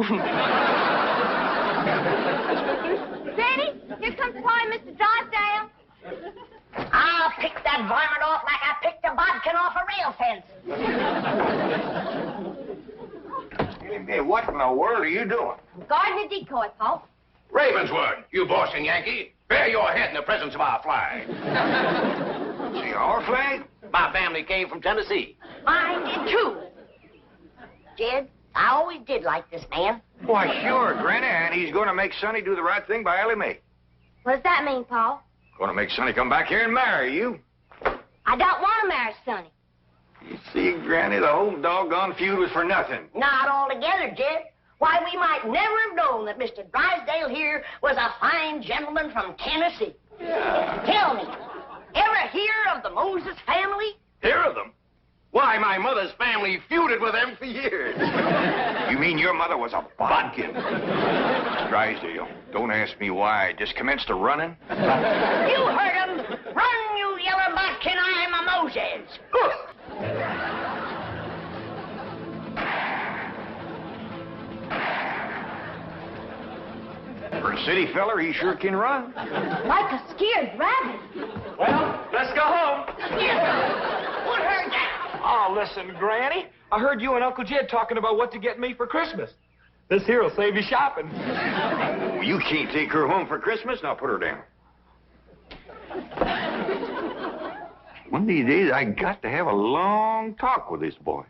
Granny, here comes Pa and Mr. Drysdale. I'll pick that varmint off like I picked a bodkin off a rail fence. Hey, what in the world are you doing? Guarding the decoy, Pa. Ravenswood, you Boston Yankee, bear your head in the presence of our flag. See, our flag? My family came from Tennessee. Mine did too. Jed, I always did like this man. Why, sure, Granny, and he's going to make Sonny do the right thing by Elly Mae. What does that mean, Pa? Going to make Sonny come back here and marry you. I don't want to marry Sonny. You see, Granny, the whole doggone feud was for nothing. Not altogether, Jed. Why, we might never have known that Mr. Drysdale here was a fine gentleman from Tennessee. Yeah. Tell me, ever hear of the Moses family? Hear of them? Why, my mother's family feuded with them for years. You mean your mother was a bodkin? Drysdale, don't ask me why. I just commenced a running. You heard him. Run, you yellow bodkin, I am a Moses. For a city feller, he sure can run. Like a scared rabbit. Well, let's go home. What heard that? Oh, listen, Granny. I heard you and Uncle Jed talking about what to get me for Christmas. This here will save you shopping. Oh, you can't take her home for Christmas. Now put her down. One of these days, I got to have a long talk with this boy.